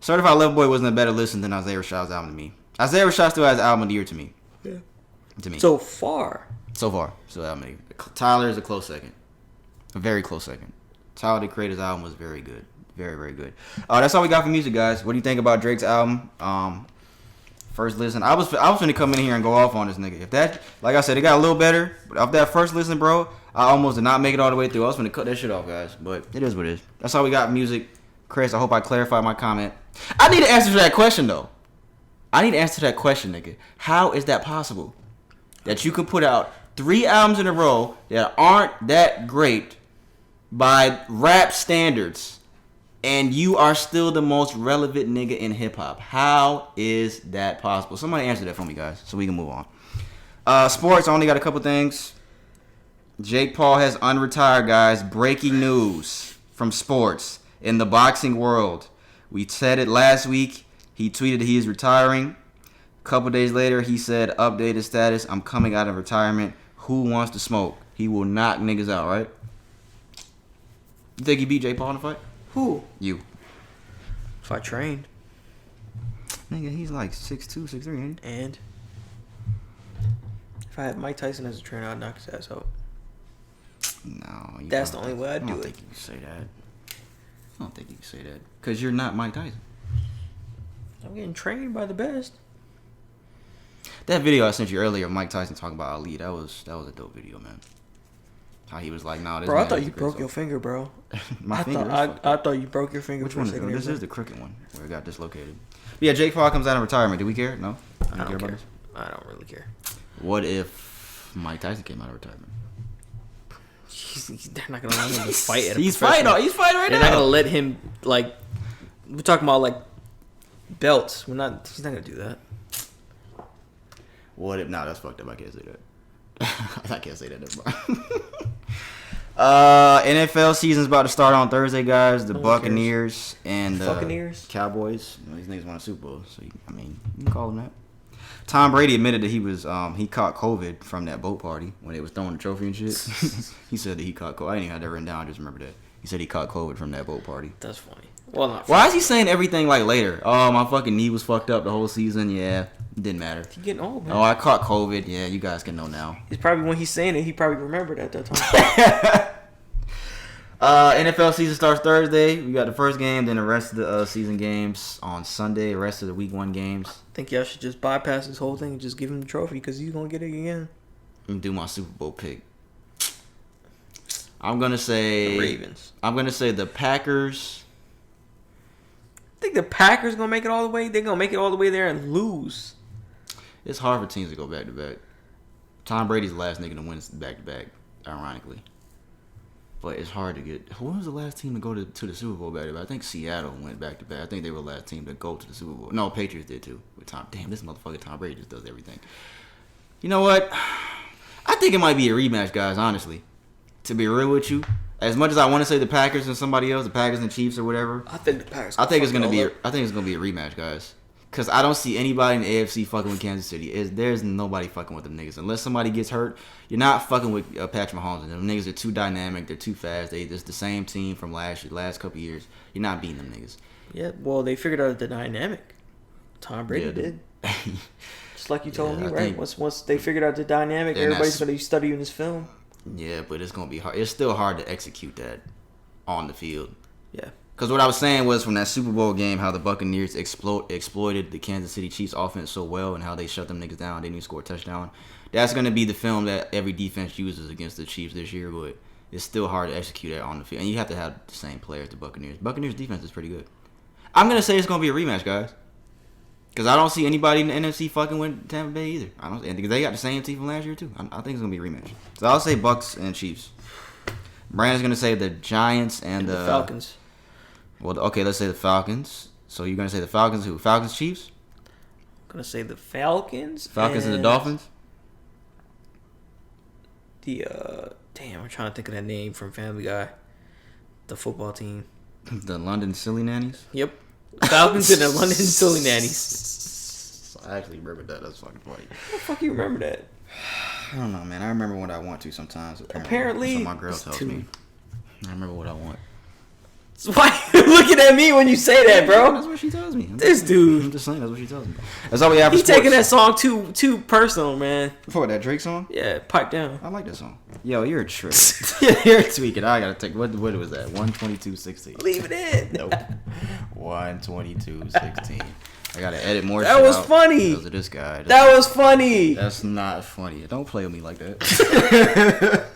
Certified Lover Boy wasn't a better listen than Isaiah Rashad's album to me. Isaiah Rashad still has album of the year to me. Yeah. To me. So far. Still album of the year. Tyler is a close second. A very close second. Tyler, the Creator's album, was very good. Very, very good. That's all we got for music, guys. What do you think about Drake's album? First listen. I was finna come in here and go off on this nigga. If that, like I said, it got a little better. But off that first listen, bro, I almost did not make it all the way through. I was finna cut that shit off, guys. But it is what it is. That's all we got for music. Chris, I hope I clarified my comment. I need to answer to that question, though. I need to answer that question, nigga. How is that possible? That you could put out 3 albums in a row that aren't that great by rap standards, and you are still the most relevant nigga in hip-hop. How is that possible? Somebody answer that for me, guys, so we can move on. Sports, I only got a couple things. Jake Paul has unretired, guys. Breaking news from sports in the boxing world. We said it last week. He tweeted that he is retiring. A couple days later, he said, updated status, I'm coming out of retirement. Who wants to smoke? He will knock niggas out, right? You think he beat Jake Paul in the fight? Who? You. If I trained. Nigga, he's like 6'2", 6'3", ain't he? And if I had Mike Tyson as a trainer, I'd knock his ass out. No. That's the only way I'd do I don't it. think you can say that. I don't think you can say that. Because you're not Mike Tyson. I'm getting trained by the best. That video I sent you earlier of Mike Tyson talking about Ali, that was a dope video, man. How he was like, nah, this Bro, I man thought is you a great broke song. your finger, bro. My finger I thought you broke your finger. Which for one a is second. it? This is the crooked one where it got dislocated. But yeah, Jake Paul comes out of retirement. Do we care? No? I don't about care. this? I don't really care. What if Mike Tyson came out of retirement? They're not gonna let him fight at a He's fighting professional- right now. They're not gonna let him, like, we're talking about like belts. He's not gonna do that. What if? Nah, that's fucked up. I can't say that. I can't say that. NFL season's about to start on Thursday, guys. The No one Buccaneers and the Buccaneers? Cowboys. You know, these niggas won a Super Bowl, so you can call them that. Tom Brady admitted that he caught COVID from that boat party when they was throwing the trophy and shit. He said that he caught COVID. I didn't even have that written down. I just remember that. He said he caught COVID from that boat party. That's funny. Well, not. Why is he saying everything like later? Oh, my fucking knee was fucked up the whole season. Yeah, it didn't matter. He's getting old, man. Oh, I caught COVID. Yeah, you guys can know now. It's probably when he's saying it, he probably remembered at that time. NFL season starts Thursday. We got the first game, then the rest of the season games on Sunday. The rest of the week 1 games. I think y'all should just bypass this whole thing and just give him the trophy because he's gonna get it again. I'm gonna do my Super Bowl pick. I'm gonna say The Ravens. I'm gonna say the Packers. I think the Packers gonna make it all the way. They're gonna make it all the way there and lose. It's hard for teams to go back to back. Tom Brady's the last nigga to win back to back, ironically. But it's hard to get. Who was the last team to go to the Super Bowl back to back? I think Seattle went back to back. I think they were the last team to go to the Super Bowl. No, Patriots did too. With Tom, damn, this motherfucker Tom Brady just does everything. You know what? I think it might be a rematch, guys. Honestly, to be real with you, as much as I want to say the Packers and somebody else, the Packers and Chiefs or whatever, I think the Packers. I think it's gonna be a rematch, guys. Cause I don't see anybody in the AFC fucking with Kansas City. There's nobody fucking with them niggas unless somebody gets hurt. You're not fucking with Patrick Mahomes. And them niggas are too dynamic. They're too fast. It's the same team from last couple years. You're not beating them niggas. Yeah, well, they figured out the dynamic. Tom Brady Yeah, did. Just like you told Yeah, me, I right? think- Once they figured out the dynamic, And everybody's that's- gonna be studying this film. Yeah, but it's gonna be hard. It's still hard to execute that on the field. Yeah. Because what I was saying was from that Super Bowl game, how the Buccaneers exploited the Kansas City Chiefs offense so well and how they shut them niggas down. They didn't even score a touchdown. That's going to be the film that every defense uses against the Chiefs this year, but it's still hard to execute that on the field. And you have to have the same players, the Buccaneers. Buccaneers defense is pretty good. I'm going to say it's going to be a rematch, guys. Because I don't see anybody in the NFC fucking with Tampa Bay either. I don't, and they got the same team from last year, too. I think it's going to be a rematch. So I'll say Bucks and Chiefs. Brandon's going to say the Giants and The Falcons. Well, okay, let's say the Falcons. So you're going to say the Falcons who? Falcons, Chiefs? I'm gonna say the Falcons. Falcons and the Dolphins? Damn, I'm trying to think of that name from Family Guy. The football team. The London Silly Nannies? Yep. Falcons and the London Silly Nannies. I actually remember that. That's fucking funny. How the fuck you remember that? I don't know, man. I remember what I want to sometimes. Apparently, That's what my girl it's tells too- me. I remember what I want. So why are you looking at me when you say that, bro? That's what she tells me. This dude. I'm just saying, that's what she tells me. That's all we have for He's sports. taking that song too personal, man. For that Drake song? Yeah, pipe down. I like that song. Yo, you're a trip. You're tweaking. I gotta take. What was that? 122.16. Leave it in. Nope. 122.16. I gotta edit more. That shit was out funny. Because of this guy. That was funny. That's not funny. Don't play with me like that.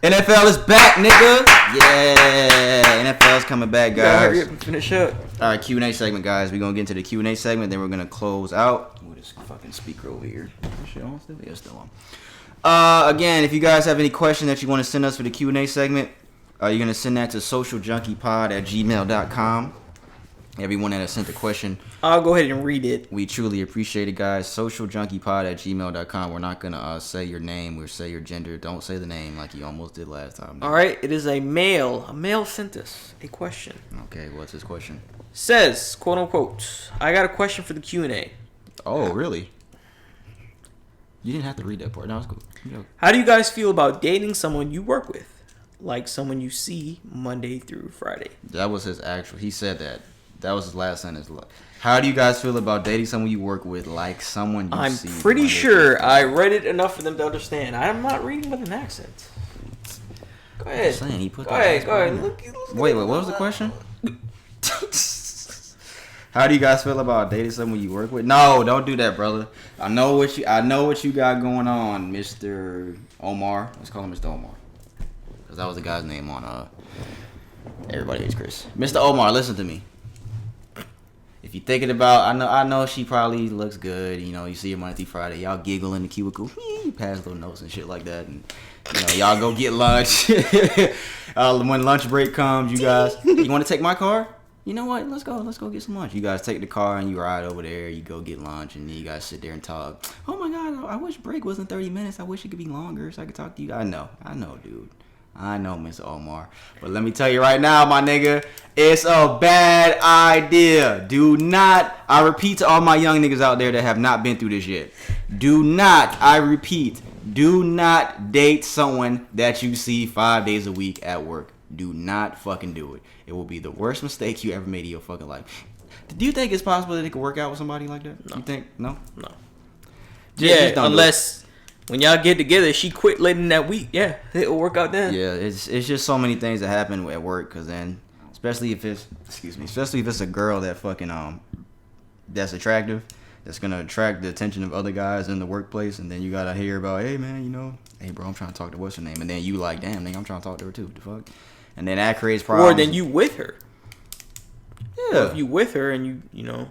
NFL is back, nigga. Yeah, NFL's coming back, guys. Hurry up and finish up. All right, Q&A segment, guys. We're going to get into the Q&A segment. Then we're going to close out. Ooh, this fucking speaker over here. Is shit on still? Yeah, it's still on. Again, if you guys have any question that you want to send us for the Q&A segment, you're going to send that to socialjunkeypod@gmail.com. Everyone that has sent a question, I'll go ahead and read it. we truly appreciate it, guys. Socialjunkeypod@gmail.com. We're not going to say your name. We'll say your gender. Don't say the name like you almost did last time. All right, it is a male. A male sent us a question. Okay, what's his question? Says, quote unquote, I got a question for the Q&A. Oh, really? You didn't have to read that part. No, it's cool. How do you guys feel about dating someone you work with? Like someone you see Monday through Friday. That was his actual. He said that. That was his last sentence. How do you guys feel about dating someone you work with, like someone you see? I'm pretty sure I read it enough for them to understand. I'm not reading with an accent. Go ahead. Saying, he put Go ahead. Wait, what was the question? How do you guys feel about dating someone you work with? No, don't do that, brother. I know what you got going on, Mr. Omar. Let's call him Mr. Omar, because that was the guy's name on Everybody Hates Chris. Mr. Omar, listen to me. If you're thinking about, I know she probably looks good. You know, you see her Monday through Friday. Y'all giggle in the cubicle. You pass little notes and shit like that. And, you know, y'all go get lunch. When lunch break comes, you guys, you want to take my car? You know what? Let's go get some lunch. You guys take the car and you ride over there. You go get lunch and then you guys sit there and talk. Oh my God, I wish break wasn't 30 minutes. I wish it could be longer so I could talk to you. I know, dude. I know, Mr. Omar. But let me tell you right now, my nigga, it's a bad idea. Do not, I repeat to all my young niggas out there that have not been through this yet. Do not, I repeat, do not date someone that you see 5 days a week at work. Do not fucking do it. It will be the worst mistake you ever made in your fucking life. Do you think it's possible that it could work out with somebody like that? No. You think? No? No. Just don't unless when y'all get together, she quit late in that week. Yeah, it'll work out then. Yeah, it's just so many things that happen at work, because then, especially if it's a girl that fucking that's attractive, that's gonna attract the attention of other guys in the workplace, and then you gotta hear about, hey man, you know, hey bro, I'm trying to talk to what's her name, and then you like, damn nigga, I'm trying to talk to her too. What the fuck? And then that creates problems. Or then you with her. Yeah. Or if you with her and you know.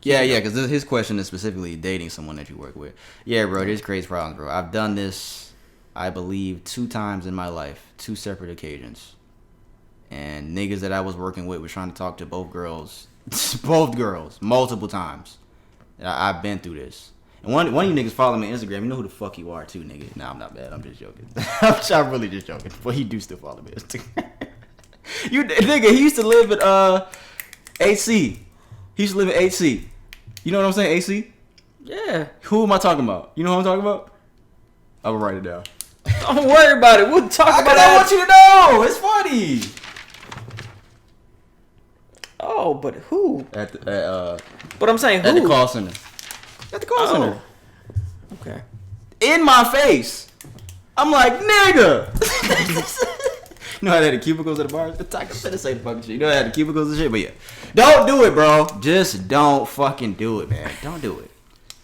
Yeah, because his question is specifically dating someone that you work with. Yeah, bro, this creates problems, bro. I've done this, I believe, 2 times in my life, 2 separate occasions. And niggas that I was working with were trying to talk to both girls, multiple times. I've been through this. And one of you niggas follow me on Instagram. You know who the fuck you are too, nigga. Nah, I'm not bad. I'm just joking. I'm really just joking. But he do still follow me on Instagram. Nigga, he used to live at AC. He used to live in AC. You know what I'm saying, AC? Yeah. Who am I talking about? You know who I'm talking about? I will write it down. Don't worry about it. We'll talk about I it. want you to know. It's funny. Oh, but who? But I'm saying who? At the call center. At the call center. Okay. In my face. I'm like, nigga. You know how they had the cubicles at the bars? I can say the fucking shit. You know how they had the cubicles and shit? But yeah. Don't do it, bro. Just don't fucking do it, man. Don't do it.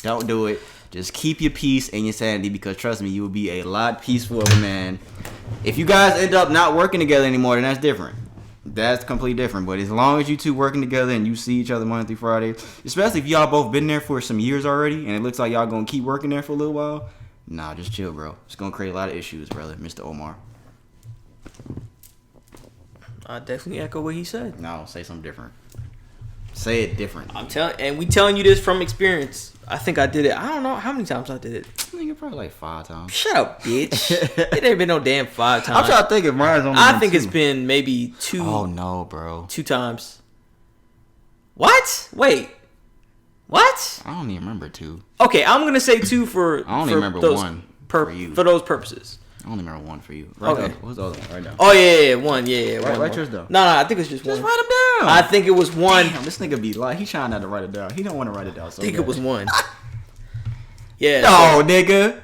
Don't do it. Just keep your peace and your sanity, because trust me, you will be a lot peaceful of a man. If you guys end up not working together anymore, then that's different. That's completely different. But as long as you two working together and you see each other Monday through Friday, especially if y'all both been there for some years already and it looks like y'all gonna keep working there for a little while, nah, just chill, bro. It's gonna create a lot of issues, brother. Mr. Omar. I definitely echo what he said. No, say something different. Say it different. We telling you this from experience. I think I did it. I don't know how many times I did it. I think it's probably like 5 times. Shut up, bitch. It ain't been no damn 5 times. I'm trying to think if mine's only I been think 2. it's been maybe 2. Oh no, bro. 2 times. What? Wait. What? I don't even remember 2. Okay, I'm gonna say 2 for. I only remember those 1 for you. For those purposes. I only remember 1 for you. Okay. What's the other one? Right now. Oh yeah, 1. Yeah. Write yours down. No, I think it's just 1. Just write them down. I think it was 1. Damn, this nigga be like, he trying not to write it down. He don't want to write it down. So I think bad. it was 1. Yeah. No, nigga.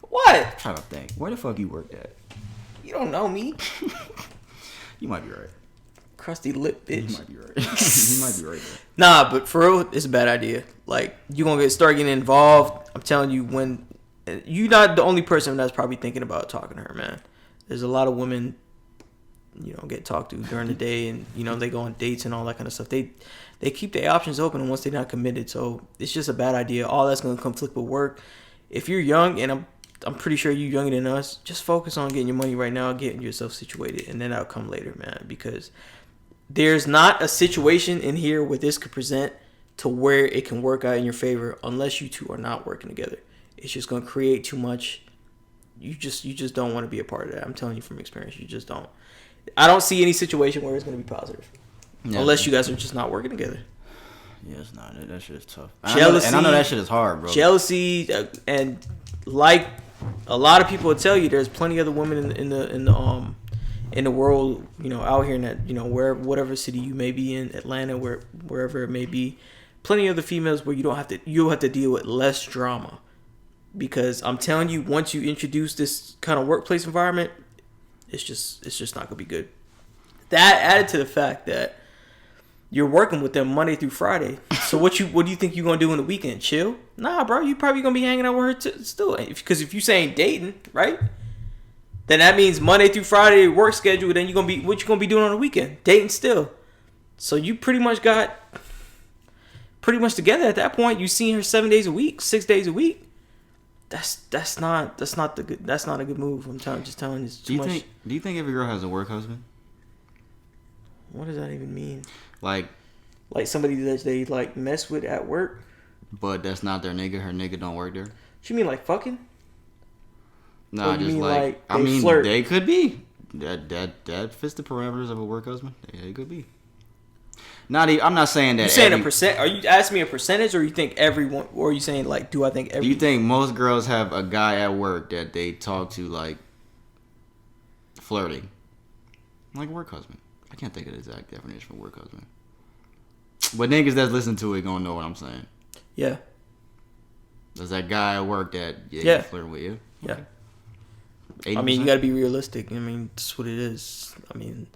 What? I'm trying to think. Where the fuck you worked at? You don't know me. You might be right. Crusty lip bitch. You might be right. You might be right there. Nah, but for real, it's a bad idea. Like, you gonna start getting involved. I'm telling you, when you're not the only person that's probably thinking about talking to her, man. There's a lot of women, get talked to during the day, and they go on dates and all that kind of stuff. They keep their options open once they're not committed. So it's just a bad idea. All that's going to conflict with work. If you're young, and I'm pretty sure you're younger than us, just focus on getting your money right now, getting yourself situated, and then that'll come later, man. Because there's not a situation in here where this could present to where it can work out in your favor unless you two are not working together. It's just going to create too much. You just don't want to be a part of that. I'm telling you from experience, you just don't. I don't see any situation where it's going to be positive. Yeah. Unless you guys are just not working together. Yeah, it's not. That shit is tough. Jealousy, I know that shit is hard, bro. Jealousy, and like a lot of people will tell you, there's plenty of other women in the world, out here in that, whatever city you may be in, Atlanta, wherever it may be, plenty of the females where you'll have to deal with less drama. Because I'm telling you, once you introduce this kind of workplace environment, it's just not gonna be good. That added to the fact that you're working with them Monday through Friday. So what do you think you're gonna do in the weekend? Chill? Nah, bro. You probably gonna be hanging out with her still. Because if you saying dating, right? Then that means Monday through Friday work schedule. Then what you gonna be doing on the weekend? Dating still. So you pretty much got together at that point. You seen her 7 days a week, 6 days a week. That's not a good move. I'm just telling you. Do you think every girl has a work husband? What does that even mean? Like somebody that they mess with at work, but that's not their nigga. Her nigga don't work there. You mean like fucking? No, just like I mean, flirt? They could be. That fits the parameters of a work husband. It could be. I'm not saying that. You saying a percent? Are you asking me a percentage, or you think everyone? Or are you saying do I think everyone? Do you think most girls have a guy at work that they talk to flirting, like work husband? I can't think of the exact definition of work husband. But niggas that's listening to it gonna know what I'm saying. Yeah. There's that guy at work that you flirting with you. Yeah. Okay. 80%? I mean, you gotta be realistic. I mean, that's what it is. I mean,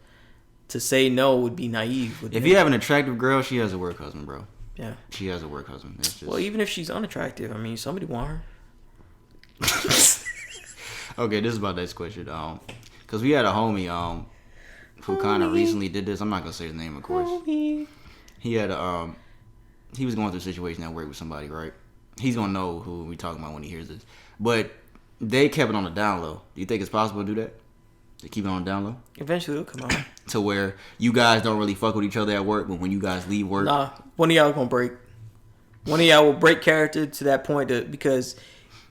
to say no would be naive. If you have an attractive girl, she has a work husband, bro. Yeah. She has a work husband. It's just... Well, even if she's unattractive, I mean, somebody want her. Okay, this is my next question. Cause we had a homie who kind of recently did this. I'm not gonna say his name, of course. He had he was going through a situation at work with somebody, right? He's gonna know who we talking about when he hears this. But they kept it on the down low. Do you think it's possible to do that? To keep it on the down low? Eventually it'll come out. To where you guys don't really fuck with each other at work, but when you guys leave work... Nah, one of y'all gonna break. One of y'all will break character to that point because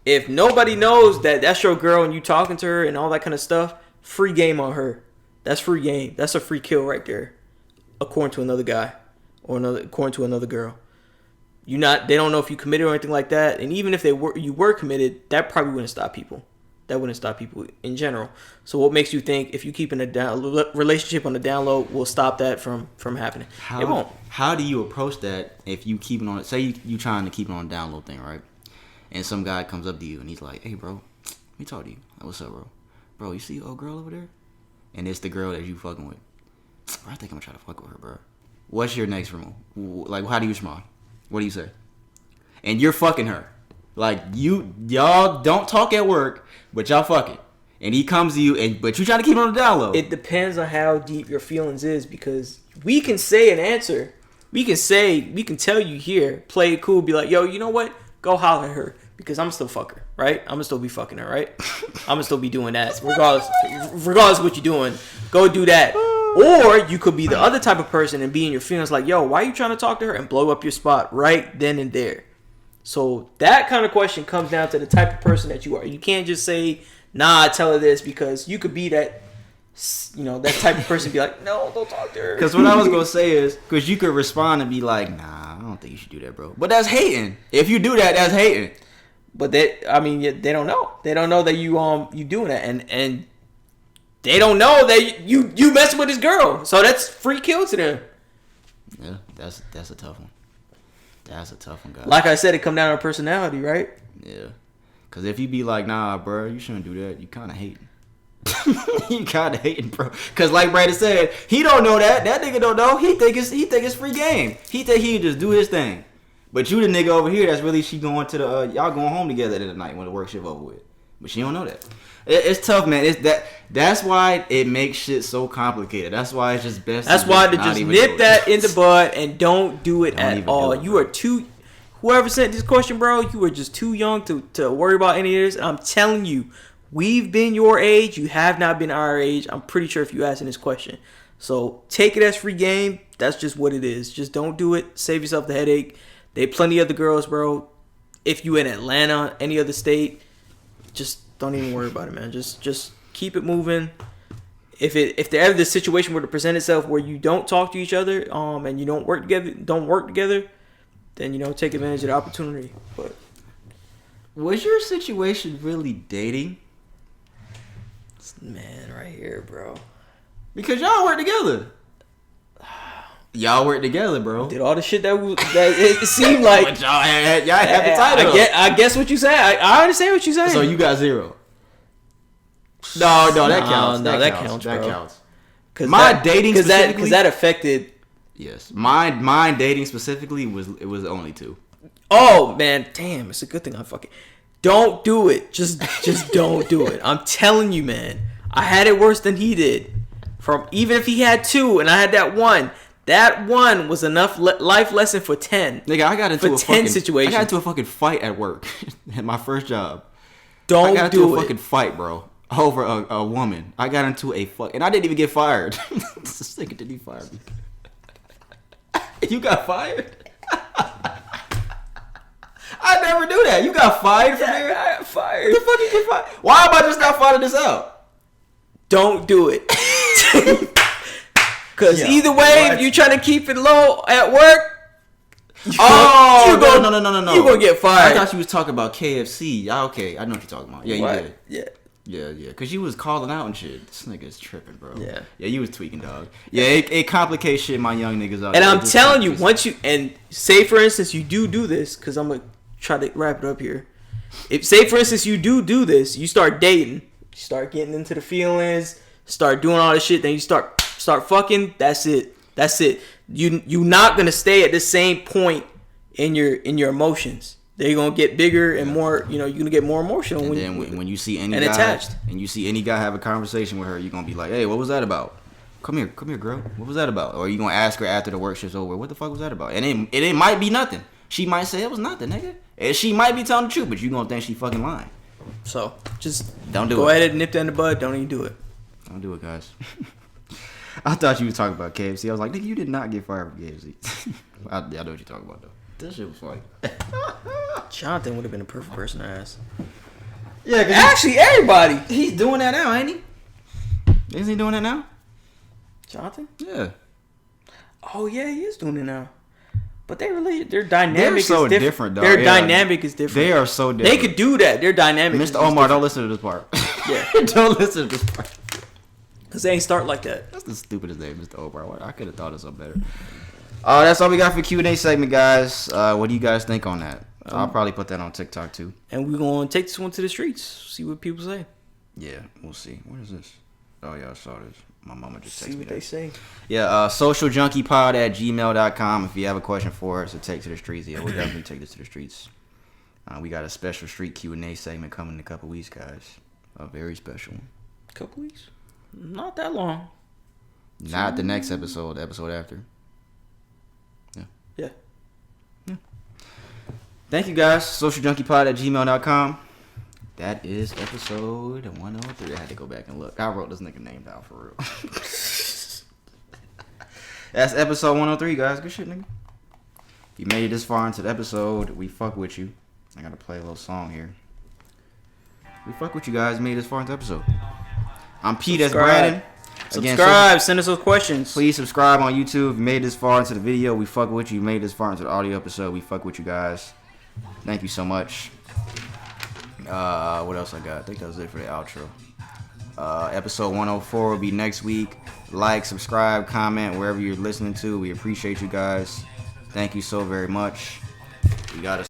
if nobody knows that that's your girl and you talking to her and all that kind of stuff, free game on her. That's free game. That's a free kill right there. According to another guy. According to another girl. They don't know if you committed or anything like that. And even if you were committed, that probably wouldn't stop people. That wouldn't stop people in general. So what makes you think if you keeping a relationship on the down low will stop that from happening? It won't. How do you approach that if you keep it on? Say you trying to keep it on the down low thing, right? And some guy comes up to you and he's like, "Hey, bro, let me talk to you. Like, what's up, bro? Bro, you see your old girl over there? And it's the girl that you fucking with. I think I'm gonna try to fuck with her, bro. What's your next move? Like, how do you respond? What do you say? And you're fucking her. Like, y'all don't talk at work, but y'all fucking. And he comes to you, but you trying to keep it on the down low. It depends on how deep your feelings is, because we can say an answer. We can tell you here, play it cool, be like, yo, you know what? Go holler at her, because I'm still fuck her, right? I'm gonna still be fucking her, right? I'm gonna still be doing that, regardless of what you're doing. Go do that. Or you could be the other type of person and be in your feelings like, yo, why are you trying to talk to her, and blow up your spot right then and there. So that kind of question comes down to the type of person that you are. You can't just say, nah, tell her this, because you could be that, that type of person, be like, no, don't talk to her. Because what I was going to say is, because you could respond and be like, nah, I don't think you should do that, bro. But that's hating. If you do that, that's hating. But they don't know. They don't know that you doing that. And they don't know that you messing with this girl. So that's free kill to them. Yeah, that's a tough one. That's a tough one, guys. Like I said, it come down to personality, right? Yeah. Because if you be like, nah, bro, you shouldn't do that, you kind of hating. You kind of hating, bro. Because like Brandon said, he don't know that. That nigga don't know. He think it's free game. He think he just do his thing. But you the nigga over here that's really, she going to the, y'all going home together at the night when the work shift over with. But she don't know that. It's tough, man. It's That's why it makes shit so complicated. That's why it's just best. That's why to just nip that in the bud and don't do it at all. You are too. Whoever sent this question, bro, you are just too young to worry about any of this. I'm telling you, we've been your age. You have not been our age. I'm pretty sure if you asking this question. So take it as free game. That's just what it is. Just don't do it. Save yourself the headache. There are plenty of other girls, bro. If you in Atlanta, any other state, just don't even worry about it, man. Just keep it moving. If there ever this situation were to present itself where you don't talk to each other, and you don't work together, then take advantage of the opportunity. But was your situation really dating? Man, right here, bro. Because y'all work together. Y'all work together, bro. Did all the shit that it seemed like. But y'all had the title. I guess what you saying. I understand what you saying. So you got 0. No, that counts. That counts. That bro. counts. My dating because that affected. Yes, my dating specifically was only 2. Oh man, damn! It's a good thing I fucking don't do it. Just don't do it. I'm telling you, man. I had it worse than he did. Even if he had 2 and I had that 1. That 1 was enough life lesson for 10. Nigga, I got into situations. I got into a fucking fight at work at my first job. Don't do it. I got into a fucking fight, bro, over a woman. I got into a fuck, and I didn't even get fired. This nigga didn't even fire me. You got fired? I never do that. You got fired from there? I got fired. The fuck you get fired? Why am I just not finding this out? Don't do it. Because either way, if you're trying to keep it low at work, no. You're going to get fired. I thought you was talking about KFC. Okay, I know what you're talking about. Yeah, you did. Yeah. Because you was calling out and shit. This nigga is tripping, bro. Yeah, you was tweaking, dog. Yeah, it complicates shit, my young niggas out. And I'm telling you, and say for instance you do this, because I'm going to try to wrap it up here. If say for instance you do this, you start dating, you start getting into the feelings, start doing all this shit, then you start fucking. That's it. You're not gonna stay at the same point in your emotions. They're gonna get bigger and more. You're gonna get more emotional. And when you see any guy attached, and you see any guy have a conversation with her, you're gonna be like, "Hey, what was that about? Come here, girl. What was that about?" Or you gonna ask her after the work shift's over, "What the fuck was that about?" And it might be nothing. She might say it was nothing, nigga. And she might be telling the truth, but you gonna think she fucking lying. So just don't do it. Go ahead and nip that in the bud. Don't even do it. Don't do it, guys. I thought you was talking about KFC. I was like, nigga, you did not get fired from KFC. I know what you're talking about, though. This shit was funny. Jonathan would have been a perfect person to ask. Yeah, actually, everybody. He's doing that now, ain't he? Isn't he doing that now? Jonathan? Yeah. Oh, yeah, he is doing it now. But their dynamic They're so is different, dog. Their dynamic is different. They are so different. They could do that. Their dynamic Mr. Omar, don't listen to this part. Yeah. Don't listen to this part. Because they ain't start like that. That's the stupidest name, Mr. Omar. I could have thought of something better. That's all we got for Q&A segment, guys. What do you guys think on that? I'll probably put that on TikTok, too. And we're going to take this one to the streets. See what people say. Yeah, we'll see. What is this? Oh, yeah, I saw this. My mama just texted me. See what they say. Yeah, socialjunkeypod@gmail.com. If you have a question for us to take to the streets, yeah, we'll definitely take this to the streets. We got a special street Q&A segment coming in a couple weeks, guys. A very special one. Couple weeks? Not that long. Not the next episode, the episode after. Yeah. Thank you, guys. Socialjunkeypod@gmail.com. That is episode 103. I had to go back and look. I wrote this nigga name down for real. That's episode 103, guys. Good shit, nigga. If you made it this far into the episode, we fuck with you. I gotta play a little song here. We fuck with you guys. Made it this far into the episode. I'm Pete. That's Brandon. Subscribe. Send us those questions. Please subscribe on YouTube. If you made this far into the video, we fuck with you. Made this far into the audio episode, we fuck with you guys. Thank you so much. What else I got? I think that was it for the outro. Episode 104 will be next week. Like, subscribe, comment wherever you're listening to. We appreciate you guys. Thank you so very much. We got